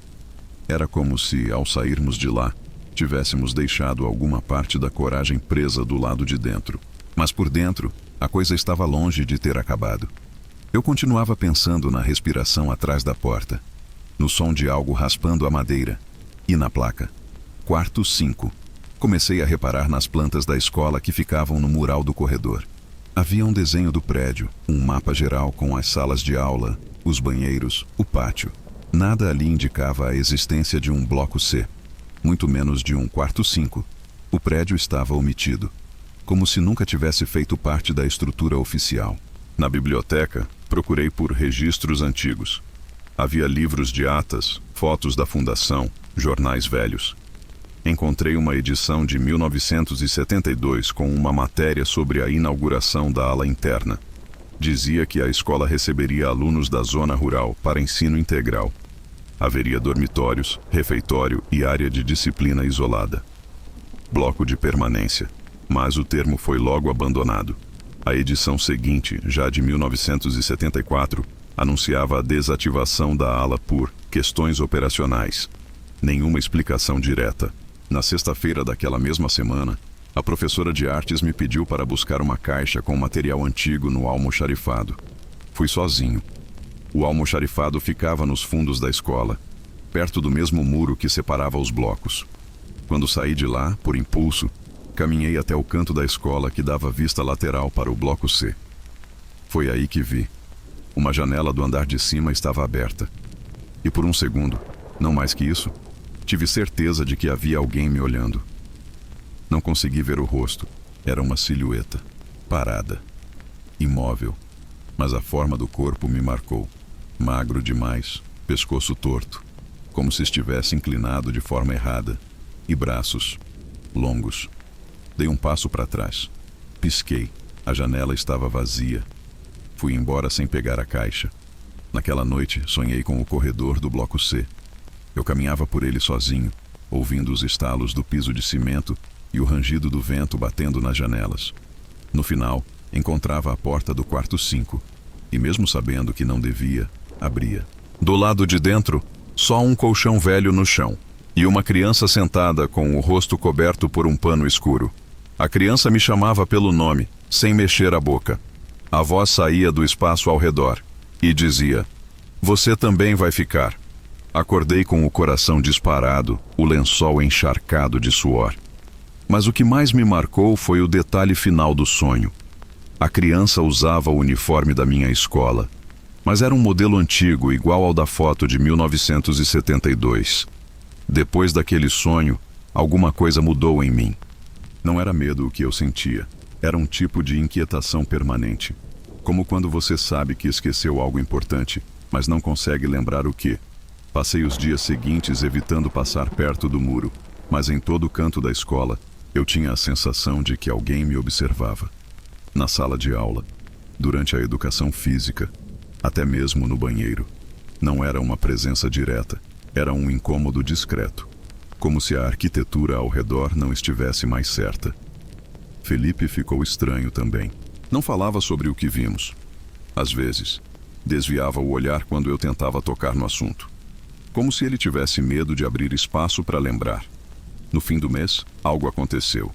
Era como se, ao sairmos de lá, tivéssemos deixado alguma parte da coragem presa do lado de dentro. Mas por dentro, a coisa estava longe de ter acabado. Eu continuava pensando na respiração atrás da porta, no som de algo raspando a madeira, e na placa. Quarto 5. Comecei a reparar nas plantas da escola que ficavam no mural do corredor. Havia um desenho do prédio, um mapa geral com as salas de aula, Os banheiros, o pátio. Nada ali indicava a existência de um bloco C, muito menos de um quarto 5. O prédio estava omitido, como se nunca tivesse feito parte da estrutura oficial. Na biblioteca, procurei por registros antigos. Havia livros de atas, fotos da fundação, jornais velhos. Encontrei uma edição de 1972 com uma matéria sobre a inauguração da ala interna. Dizia que a escola receberia alunos da zona rural para ensino integral. Haveria dormitórios, refeitório e área de disciplina isolada. Bloco de permanência, mas o termo foi logo abandonado. A edição seguinte, já de 1974, anunciava a desativação da ala por questões operacionais. Nenhuma explicação direta. Na sexta-feira daquela mesma semana, a professora de artes me pediu para buscar uma caixa com material antigo no almoxarifado. Fui sozinho. O almoxarifado ficava nos fundos da escola, perto do mesmo muro que separava os blocos. Quando saí de lá, por impulso, caminhei até o canto da escola que dava vista lateral para o bloco C. Foi aí que vi. Uma janela do andar de cima estava aberta. E por um segundo, não mais que isso, tive certeza de que havia alguém me olhando. Não consegui ver o rosto. Era uma silhueta, parada, imóvel. Mas a forma do corpo me marcou. Magro demais, pescoço torto, como se estivesse inclinado de forma errada, e braços longos. Dei um passo para trás. Pisquei. A janela estava vazia. Fui embora sem pegar a caixa. Naquela noite, sonhei com o corredor do bloco C. Eu caminhava por ele sozinho, ouvindo os estalos do piso de cimento e o rangido do vento batendo nas janelas. No final, encontrava a porta do quarto 5, e mesmo sabendo que não devia, abria. Do lado de dentro, só um colchão velho no chão, e uma criança sentada com o rosto coberto por um pano escuro. A criança me chamava pelo nome, sem mexer a boca. A voz saía do espaço ao redor, e dizia: "Você também vai ficar." Acordei com o coração disparado, o lençol encharcado de suor. Mas o que mais me marcou foi o detalhe final do sonho. A criança usava o uniforme da minha escola, mas era um modelo antigo, igual ao da foto de 1972. Depois daquele sonho, alguma coisa mudou em mim. Não era medo o que eu sentia, era um tipo de inquietação permanente. Como quando você sabe que esqueceu algo importante, mas não consegue lembrar o que. Passei os dias seguintes evitando passar perto do muro, mas em todo canto da escola, eu tinha a sensação de que alguém me observava. Na sala de aula, durante a educação física, até mesmo no banheiro. Não era uma presença direta, era um incômodo discreto, como se a arquitetura ao redor não estivesse mais certa. Felipe ficou estranho também. Não falava sobre o que vimos. Às vezes, desviava o olhar quando eu tentava tocar no assunto, como se ele tivesse medo de abrir espaço para lembrar. No fim do mês, algo aconteceu.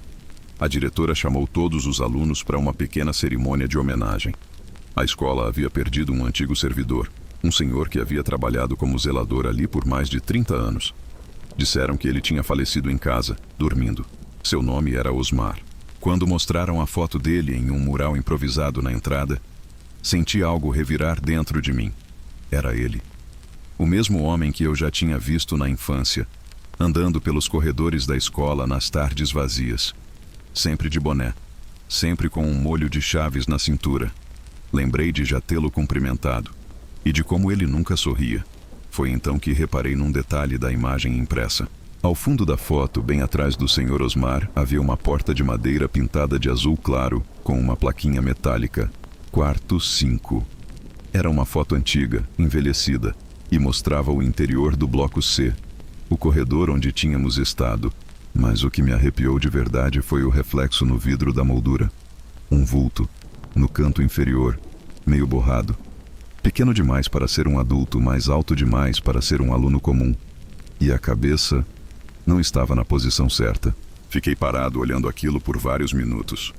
A diretora chamou todos os alunos para uma pequena cerimônia de homenagem. A escola havia perdido um antigo servidor, um senhor que havia trabalhado como zelador ali por mais de 30 anos. Disseram que ele tinha falecido em casa, dormindo. Seu nome era Osmar. Quando mostraram a foto dele em um mural improvisado na entrada, senti algo revirar dentro de mim. Era ele. O mesmo homem que eu já tinha visto na infância, andando pelos corredores da escola nas tardes vazias. Sempre de boné, sempre com um molho de chaves na cintura. Lembrei de já tê-lo cumprimentado, e de como ele nunca sorria. Foi então que reparei num detalhe da imagem impressa. Ao fundo da foto, bem atrás do Sr. Osmar, havia uma porta de madeira pintada de azul claro, com uma plaquinha metálica. Quarto 5. Era uma foto antiga, envelhecida, e mostrava o interior do bloco C, o corredor onde tínhamos estado. Mas o que me arrepiou de verdade foi o reflexo no vidro da moldura. Um vulto, no canto inferior, meio borrado. Pequeno demais para ser um adulto, mas alto demais para ser um aluno comum. E a cabeça não estava na posição certa. Fiquei parado olhando aquilo por vários minutos.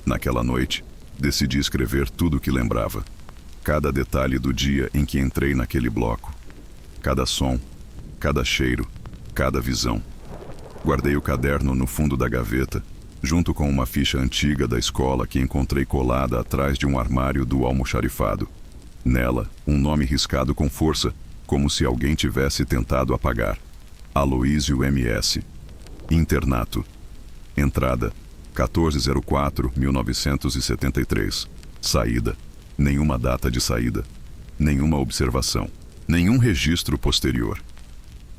Naquela noite, decidi escrever tudo o que lembrava. Cada detalhe do dia em que entrei naquele bloco. Cada som, cada cheiro, cada visão. Guardei o caderno no fundo da gaveta, junto com uma ficha antiga da escola que encontrei colada atrás de um armário do almoxarifado. Nela, um nome riscado com força, como se alguém tivesse tentado apagar. Aloísio M.S. Internato. Entrada: 1404-1973. Saída: nenhuma data de saída, nenhuma observação, nenhum registro posterior.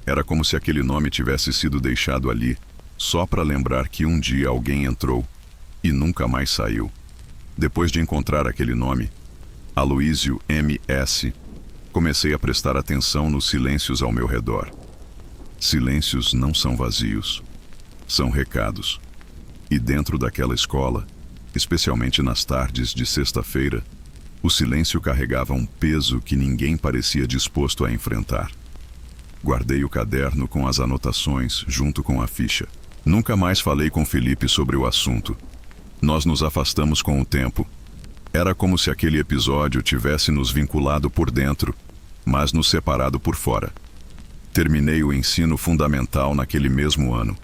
Era como se aquele nome tivesse sido deixado ali, só para lembrar que um dia alguém entrou e nunca mais saiu. Depois de encontrar aquele nome, Aloísio M.S., comecei a prestar atenção nos silêncios ao meu redor. Silêncios não são vazios, são recados. E dentro daquela escola, especialmente nas tardes de sexta-feira, o silêncio carregava um peso que ninguém parecia disposto a enfrentar. Guardei o caderno com as anotações junto com a ficha. Nunca mais falei com Felipe sobre o assunto. Nós nos afastamos com o tempo. Era como se aquele episódio tivesse nos vinculado por dentro, mas nos separado por fora. Terminei o ensino fundamental naquele mesmo ano.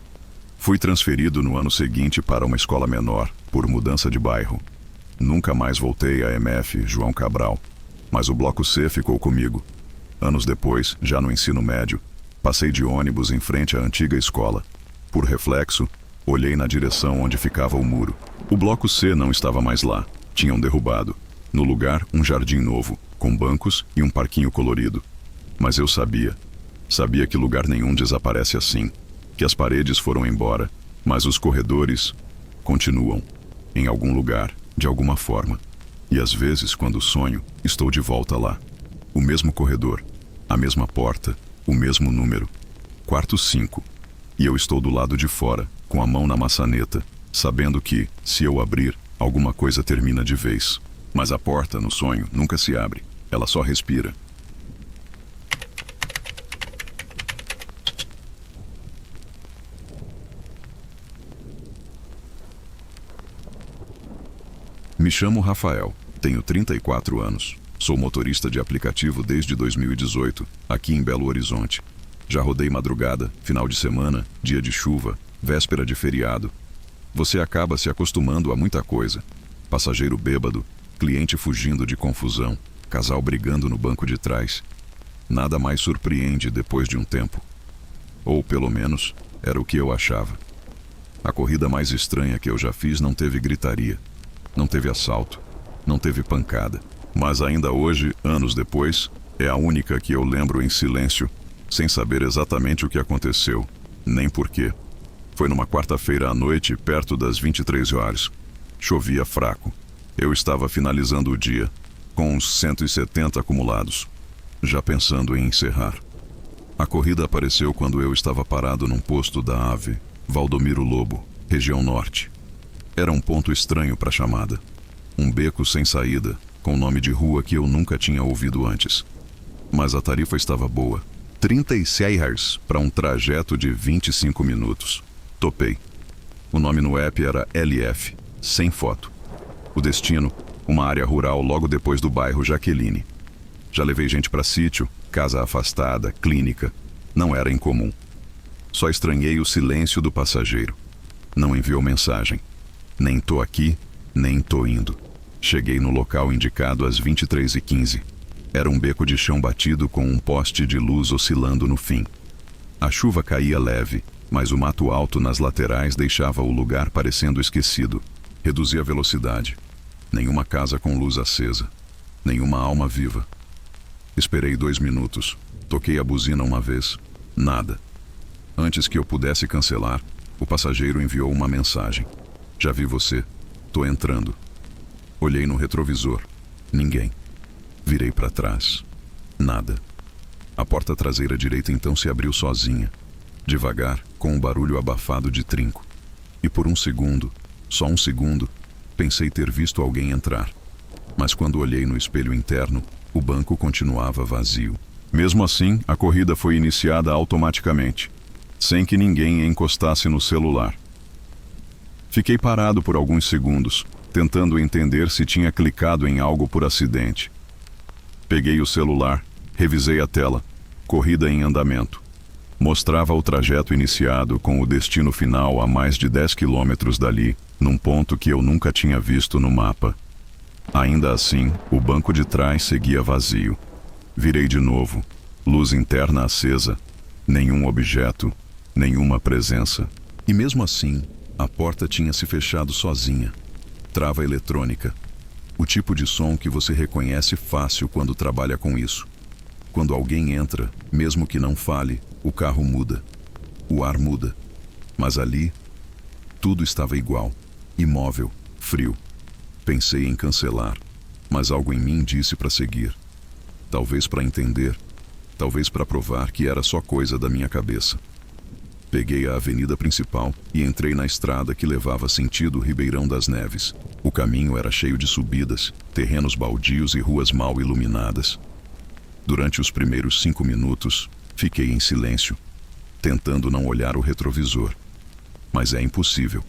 Fui transferido no ano seguinte para uma escola menor, por mudança de bairro. Nunca mais voltei à MF João Cabral, mas o Bloco C ficou comigo. Anos depois, já no ensino médio, passei de ônibus em frente à antiga escola. Por reflexo, olhei na direção onde ficava o muro. O Bloco C não estava mais lá. Tinham derrubado. No lugar, um jardim novo, com bancos e um parquinho colorido. Mas eu sabia que lugar nenhum desaparece assim, que as paredes foram embora, mas os corredores continuam, em algum lugar, de alguma forma. E às vezes, quando sonho, estou de volta lá. O mesmo corredor, a mesma porta, o mesmo número. Quarto 5. E eu estou do lado de fora, com a mão na maçaneta, sabendo que, se eu abrir, alguma coisa termina de vez. Mas a porta, no sonho, nunca se abre. Ela só respira. Me chamo Rafael, tenho 34 anos. Sou motorista de aplicativo desde 2018, aqui em Belo Horizonte. Já rodei madrugada, final de semana, dia de chuva, véspera de feriado. Você acaba se acostumando a muita coisa. Passageiro bêbado, cliente fugindo de confusão, casal brigando no banco de trás. Nada mais surpreende depois de um tempo. Ou, pelo menos, era o que eu achava. A corrida mais estranha que eu já fiz não teve gritaria. Não teve assalto, não teve pancada, mas ainda hoje, anos depois, é a única que eu lembro em silêncio, sem saber exatamente o que aconteceu, nem porquê. Foi numa quarta-feira à noite, perto das 23 horas. Chovia fraco. Eu estava finalizando o dia, com uns 170 acumulados, já pensando em encerrar. A corrida apareceu quando eu estava parado num posto da AVE, Valdomiro Lobo, região norte. Era um ponto estranho para a chamada. Um beco sem saída, com nome de rua que eu nunca tinha ouvido antes. Mas a tarifa estava boa. 36 para um trajeto de 25 minutos. Topei. O nome no app era LF, sem foto. O destino, uma área rural logo depois do bairro Jaqueline. Já levei gente para sítio, casa afastada, clínica. Não era incomum. Só estranhei o silêncio do passageiro. Não enviou mensagem. Nem tô aqui, nem tô indo. Cheguei no local indicado às 23h15. Era um beco de chão batido com um poste de luz oscilando no fim. A chuva caía leve, mas o mato alto nas laterais deixava o lugar parecendo esquecido. Reduzi a velocidade. Nenhuma casa com luz acesa. Nenhuma alma viva. Esperei 2 minutos. Toquei a buzina uma vez. Nada. Antes que eu pudesse cancelar, o passageiro enviou uma mensagem. Já vi você. Tô entrando. Olhei no retrovisor. Ninguém. Virei para trás. Nada. A porta traseira direita então se abriu sozinha. Devagar, com um barulho abafado de trinco. E por um segundo, só um segundo, pensei ter visto alguém entrar. Mas quando olhei no espelho interno, o banco continuava vazio. Mesmo assim, a corrida foi iniciada automaticamente, sem que ninguém encostasse no celular. Fiquei parado por alguns segundos, tentando entender se tinha clicado em algo por acidente. Peguei o celular, revisei a tela. Corrida em andamento. Mostrava o trajeto iniciado com o destino final a mais de 10 quilômetros dali, num ponto que eu nunca tinha visto no mapa. Ainda assim, o banco de trás seguia vazio. Virei de novo, luz interna acesa, nenhum objeto, nenhuma presença. E mesmo assim, a porta tinha se fechado sozinha. Trava eletrônica. O tipo de som que você reconhece fácil quando trabalha com isso. Quando alguém entra, mesmo que não fale, o carro muda. O ar muda. Mas ali, tudo estava igual. Imóvel, frio. Pensei em cancelar, mas algo em mim disse para seguir. Talvez para entender, talvez para provar que era só coisa da minha cabeça. Peguei a avenida principal e entrei na estrada que levava sentido Ribeirão das Neves. O caminho era cheio de subidas, terrenos baldios e ruas mal iluminadas. Durante os primeiros 5 minutos, fiquei em silêncio, tentando não olhar o retrovisor. Mas é impossível.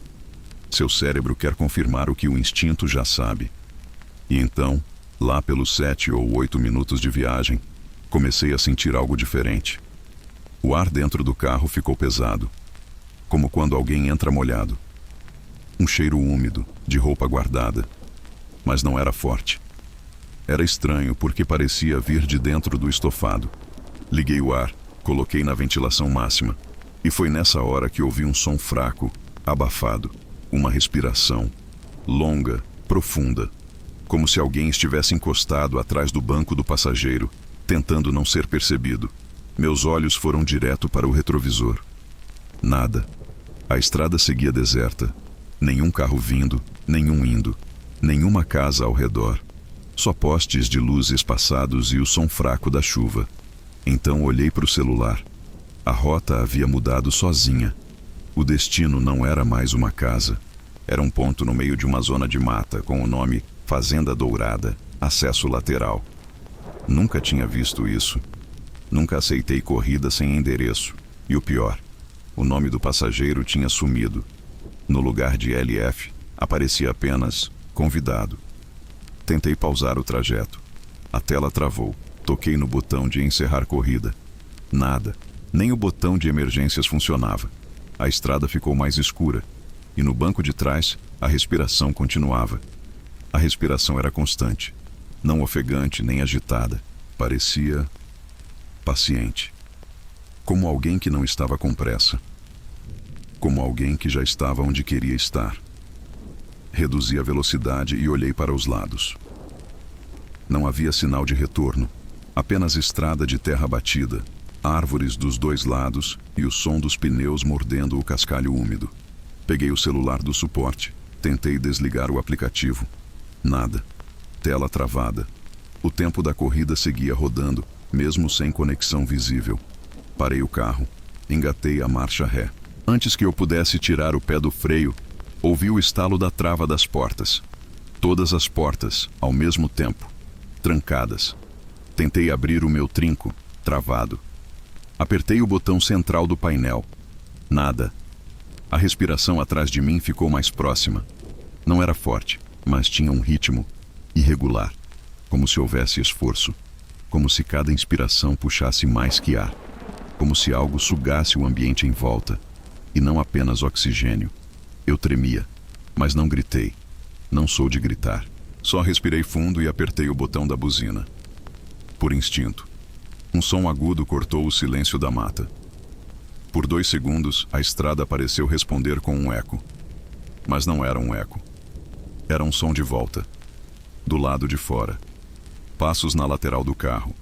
Seu cérebro quer confirmar o que o instinto já sabe. E então, lá pelos 7 ou 8 minutos de viagem, comecei a sentir algo diferente. O ar dentro do carro ficou pesado, como quando alguém entra molhado. Um cheiro úmido, de roupa guardada, mas não era forte. Era estranho porque parecia vir de dentro do estofado. Liguei o ar, coloquei na ventilação máxima, e foi nessa hora que ouvi um som fraco, abafado, uma respiração, longa, profunda, como se alguém estivesse encostado atrás do banco do passageiro, tentando não ser percebido. Meus olhos foram direto para o retrovisor. Nada. A estrada seguia deserta. Nenhum carro vindo, nenhum indo. Nenhuma casa ao redor. Só postes de luz espaçados e o som fraco da chuva. Então olhei para o celular. A rota havia mudado sozinha. O destino não era mais uma casa. Era um ponto no meio de uma zona de mata com o nome Fazenda Dourada, acesso lateral. Nunca tinha visto isso. Nunca aceitei corrida sem endereço. E o pior, o nome do passageiro tinha sumido. No lugar de LF, aparecia apenas convidado. Tentei pausar o trajeto. A tela travou. Toquei no botão de encerrar corrida. Nada. Nem o botão de emergências funcionava. A estrada ficou mais escura. E no banco de trás, a respiração continuava. A respiração era constante. Não ofegante nem agitada. Parecia paciente. Como alguém que não estava com pressa. Como alguém que já estava onde queria estar. Reduzi a velocidade e olhei para os lados. Não havia sinal de retorno. Apenas estrada de terra batida, árvores dos dois lados e o som dos pneus mordendo o cascalho úmido. Peguei o celular do suporte. Tentei desligar o aplicativo. Nada. Tela travada. O tempo da corrida seguia rodando, mesmo sem conexão visível. Parei o carro. Engatei a marcha ré. Antes que eu pudesse tirar o pé do freio, ouvi o estalo da trava das portas. Todas as portas, ao mesmo tempo, trancadas. Tentei abrir o meu trinco, travado. Apertei o botão central do painel. Nada. A respiração atrás de mim ficou mais próxima. Não era forte, mas tinha um ritmo irregular, como se houvesse esforço, como se cada inspiração puxasse mais que ar, como se algo sugasse o ambiente em volta, e não apenas oxigênio. Eu tremia, mas não gritei. Não sou de gritar. Só respirei fundo e apertei o botão da buzina. Por instinto. Um som agudo cortou o silêncio da mata. Por 2 segundos, a estrada pareceu responder com um eco. Mas não era um eco. Era um som de volta. Do lado de fora. Passos na lateral do carro.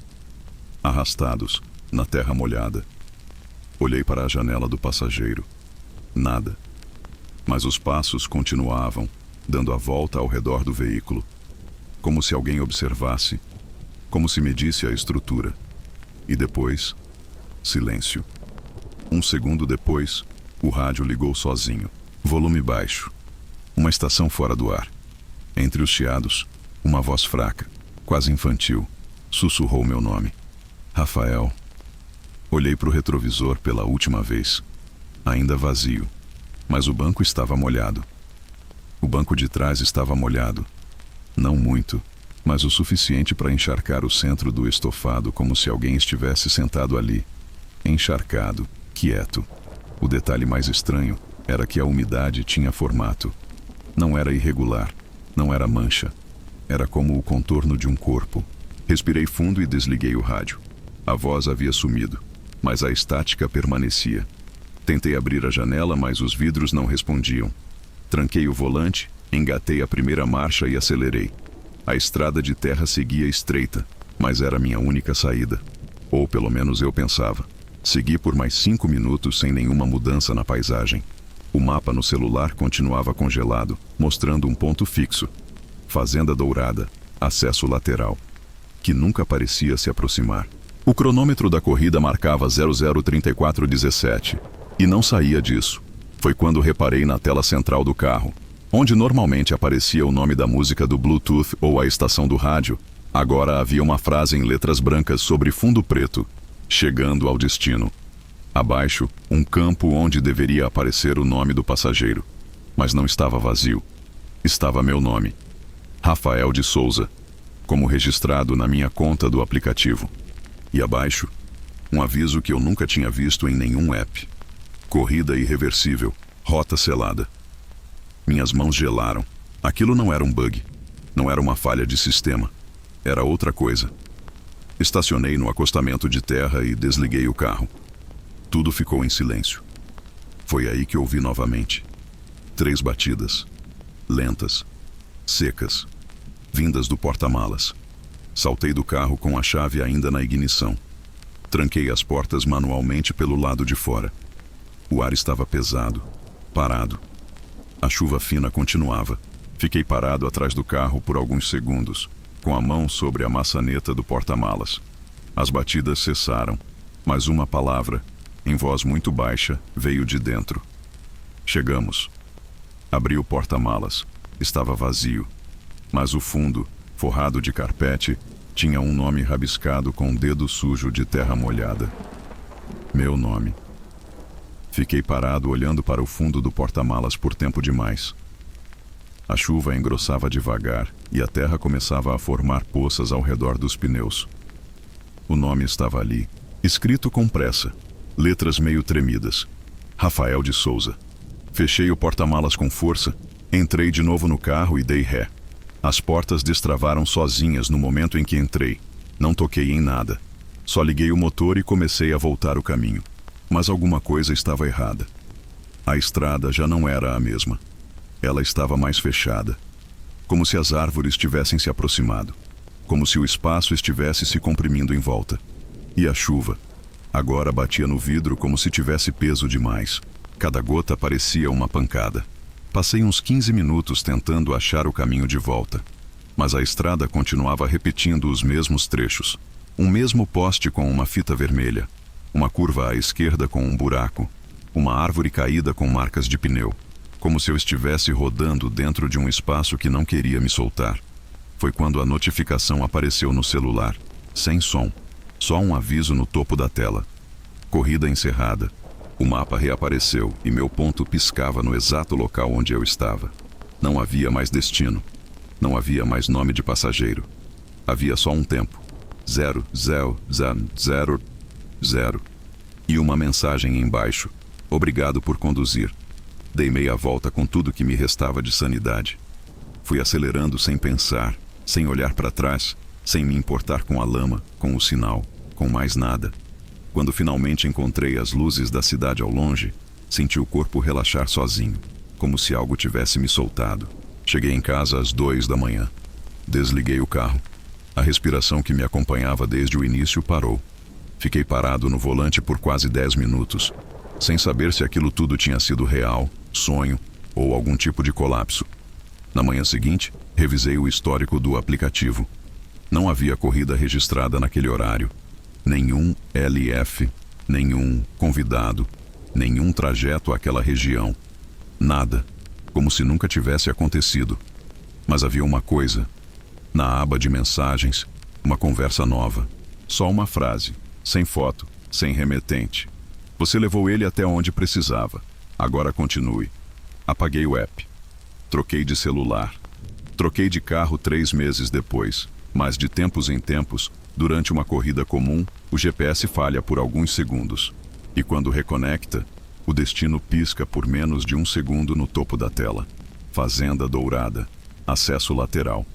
Arrastados, na terra molhada. Olhei para a janela do passageiro. Nada. Mas os passos continuavam, dando a volta ao redor do veículo. Como se alguém observasse. Como se medisse a estrutura. E depois, silêncio. 1 segundo depois, o rádio ligou sozinho. Volume baixo. Uma estação fora do ar. Entre os chiados, uma voz fraca, quase infantil, sussurrou meu nome. Rafael. Olhei para o retrovisor pela última vez. Ainda vazio. Mas o banco estava molhado. O banco de trás estava molhado. Não muito, mas o suficiente para encharcar o centro do estofado como se alguém estivesse sentado ali. Encharcado, quieto. O detalhe mais estranho era que a umidade tinha formato. Não era irregular, não era mancha. Era como o contorno de um corpo. Respirei fundo e desliguei o rádio. A voz havia sumido, mas a estática permanecia. Tentei abrir a janela, mas os vidros não respondiam. Tranquei o volante, engatei a primeira marcha e acelerei. A estrada de terra seguia estreita, mas era minha única saída. Ou pelo menos eu pensava. Segui por mais 5 minutos sem nenhuma mudança na paisagem. O mapa no celular continuava congelado, mostrando um ponto fixo. Fazenda Dourada, acesso lateral, que nunca parecia se aproximar. O cronômetro da corrida marcava 003417 e não saía disso. Foi quando reparei na tela central do carro, onde normalmente aparecia o nome da música do Bluetooth ou a estação do rádio. Agora havia uma frase em letras brancas sobre fundo preto: chegando ao destino. Abaixo, um campo onde deveria aparecer o nome do passageiro. Mas não estava vazio. Estava meu nome. Rafael de Souza, como registrado na minha conta do aplicativo. E abaixo, um aviso que eu nunca tinha visto em nenhum app. Corrida irreversível, rota selada. Minhas mãos gelaram. Aquilo não era um bug. Não era uma falha de sistema. Era outra coisa. Estacionei no acostamento de terra e desliguei o carro. Tudo ficou em silêncio. Foi aí que ouvi novamente. 3 batidas. Lentas. Secas. Vindas do porta-malas. Saltei do carro com a chave ainda na ignição. Tranquei as portas manualmente pelo lado de fora. O ar estava pesado. Parado. A chuva fina continuava. Fiquei parado atrás do carro por alguns segundos, com a mão sobre a maçaneta do porta-malas. As batidas cessaram, mas uma palavra, em voz muito baixa, veio de dentro. Chegamos. Abri o porta-malas. Estava vazio. Mas o fundo, forrado de carpete, tinha um nome rabiscado com um dedo sujo de terra molhada. Meu nome. Fiquei parado olhando para o fundo do porta-malas por tempo demais. A chuva engrossava devagar e a terra começava a formar poças ao redor dos pneus. O nome estava ali, escrito com pressa, letras meio tremidas. Rafael de Souza. Fechei o porta-malas com força, entrei de novo no carro e dei ré. As portas destravaram sozinhas no momento em que entrei. Não toquei em nada. Só liguei o motor e comecei a voltar o caminho. Mas alguma coisa estava errada. A estrada já não era a mesma. Ela estava mais fechada. Como se as árvores tivessem se aproximado. Como se o espaço estivesse se comprimindo em volta. E a chuva. Agora batia no vidro como se tivesse peso demais. Cada gota parecia uma pancada. Passei uns 15 minutos tentando achar o caminho de volta. Mas a estrada continuava repetindo os mesmos trechos. Um mesmo poste com uma fita vermelha. Uma curva à esquerda com um buraco. Uma árvore caída com marcas de pneu. Como se eu estivesse rodando dentro de um espaço que não queria me soltar. Foi quando a notificação apareceu no celular. Sem som. Só um aviso no topo da tela. Corrida encerrada. O mapa reapareceu e meu ponto piscava no exato local onde eu estava. Não havia mais destino. Não havia mais nome de passageiro. Havia só um tempo. 0, 0, 0, 0, 0. E uma mensagem embaixo. Obrigado por conduzir. Dei meia volta com tudo que me restava de sanidade. Fui acelerando sem pensar, sem olhar para trás, sem me importar com a lama, com o sinal, com mais nada. Quando finalmente encontrei as luzes da cidade ao longe, senti o corpo relaxar sozinho, como se algo tivesse me soltado. Cheguei em casa às 2 da manhã. Desliguei o carro. A respiração que me acompanhava desde o início parou. Fiquei parado no volante por quase 10 minutos, sem saber se aquilo tudo tinha sido real, sonho ou algum tipo de colapso. Na manhã seguinte, revisei o histórico do aplicativo. Não havia corrida registrada naquele horário. Nenhum LF, nenhum convidado, nenhum trajeto àquela região. Nada, como se nunca tivesse acontecido. Mas havia uma coisa. Na aba de mensagens, uma conversa nova. Só uma frase, sem foto, sem remetente. Você levou ele até onde precisava. Agora continue. Apaguei o app. Troquei de celular. Troquei de carro 3 meses depois. Mas de tempos em tempos, durante uma corrida comum, o GPS falha por alguns segundos. E quando reconecta, o destino pisca por menos de 1 segundo no topo da tela. Fazenda Dourada. Acesso lateral.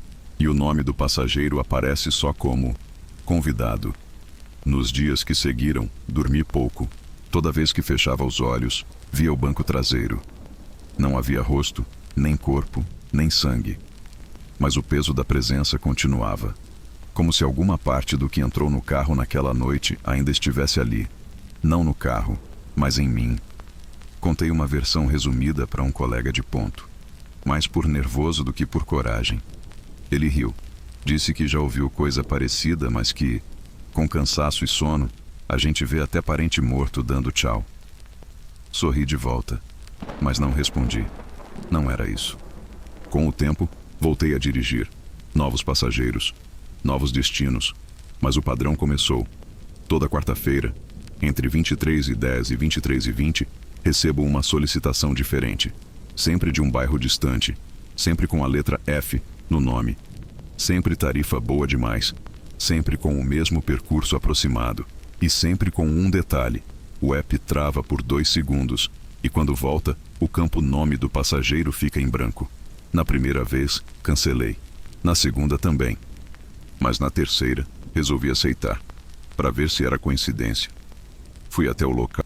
e o nome do passageiro aparece só como convidado. Nos dias que seguiram, dormi pouco. Toda vez que fechava os olhos, via o banco traseiro. Não havia rosto, nem corpo, nem sangue. Mas o peso da presença continuava, como se alguma parte do que entrou no carro naquela noite ainda estivesse ali. Não no carro, mas em mim. Contei uma versão resumida para um colega de ponto, mais por nervoso do que por coragem. Ele riu. Disse que já ouviu coisa parecida, mas que, com cansaço e sono, a gente vê até parente morto dando tchau. Sorri de volta, mas não respondi. Não era isso. Com o tempo, voltei a dirigir. Novos passageiros, novos destinos, mas o padrão começou. Toda quarta-feira, entre 23h10 e 23h20, recebo uma solicitação diferente. Sempre de um bairro distante, sempre com a letra F no nome. Sempre tarifa boa demais, sempre com o mesmo percurso aproximado. E sempre com um detalhe: o app trava por 2 segundos, e quando volta, o campo nome do passageiro fica em branco. Na primeira vez, cancelei. Na segunda também. Mas na terceira, resolvi aceitar, para ver se era coincidência. Fui até o local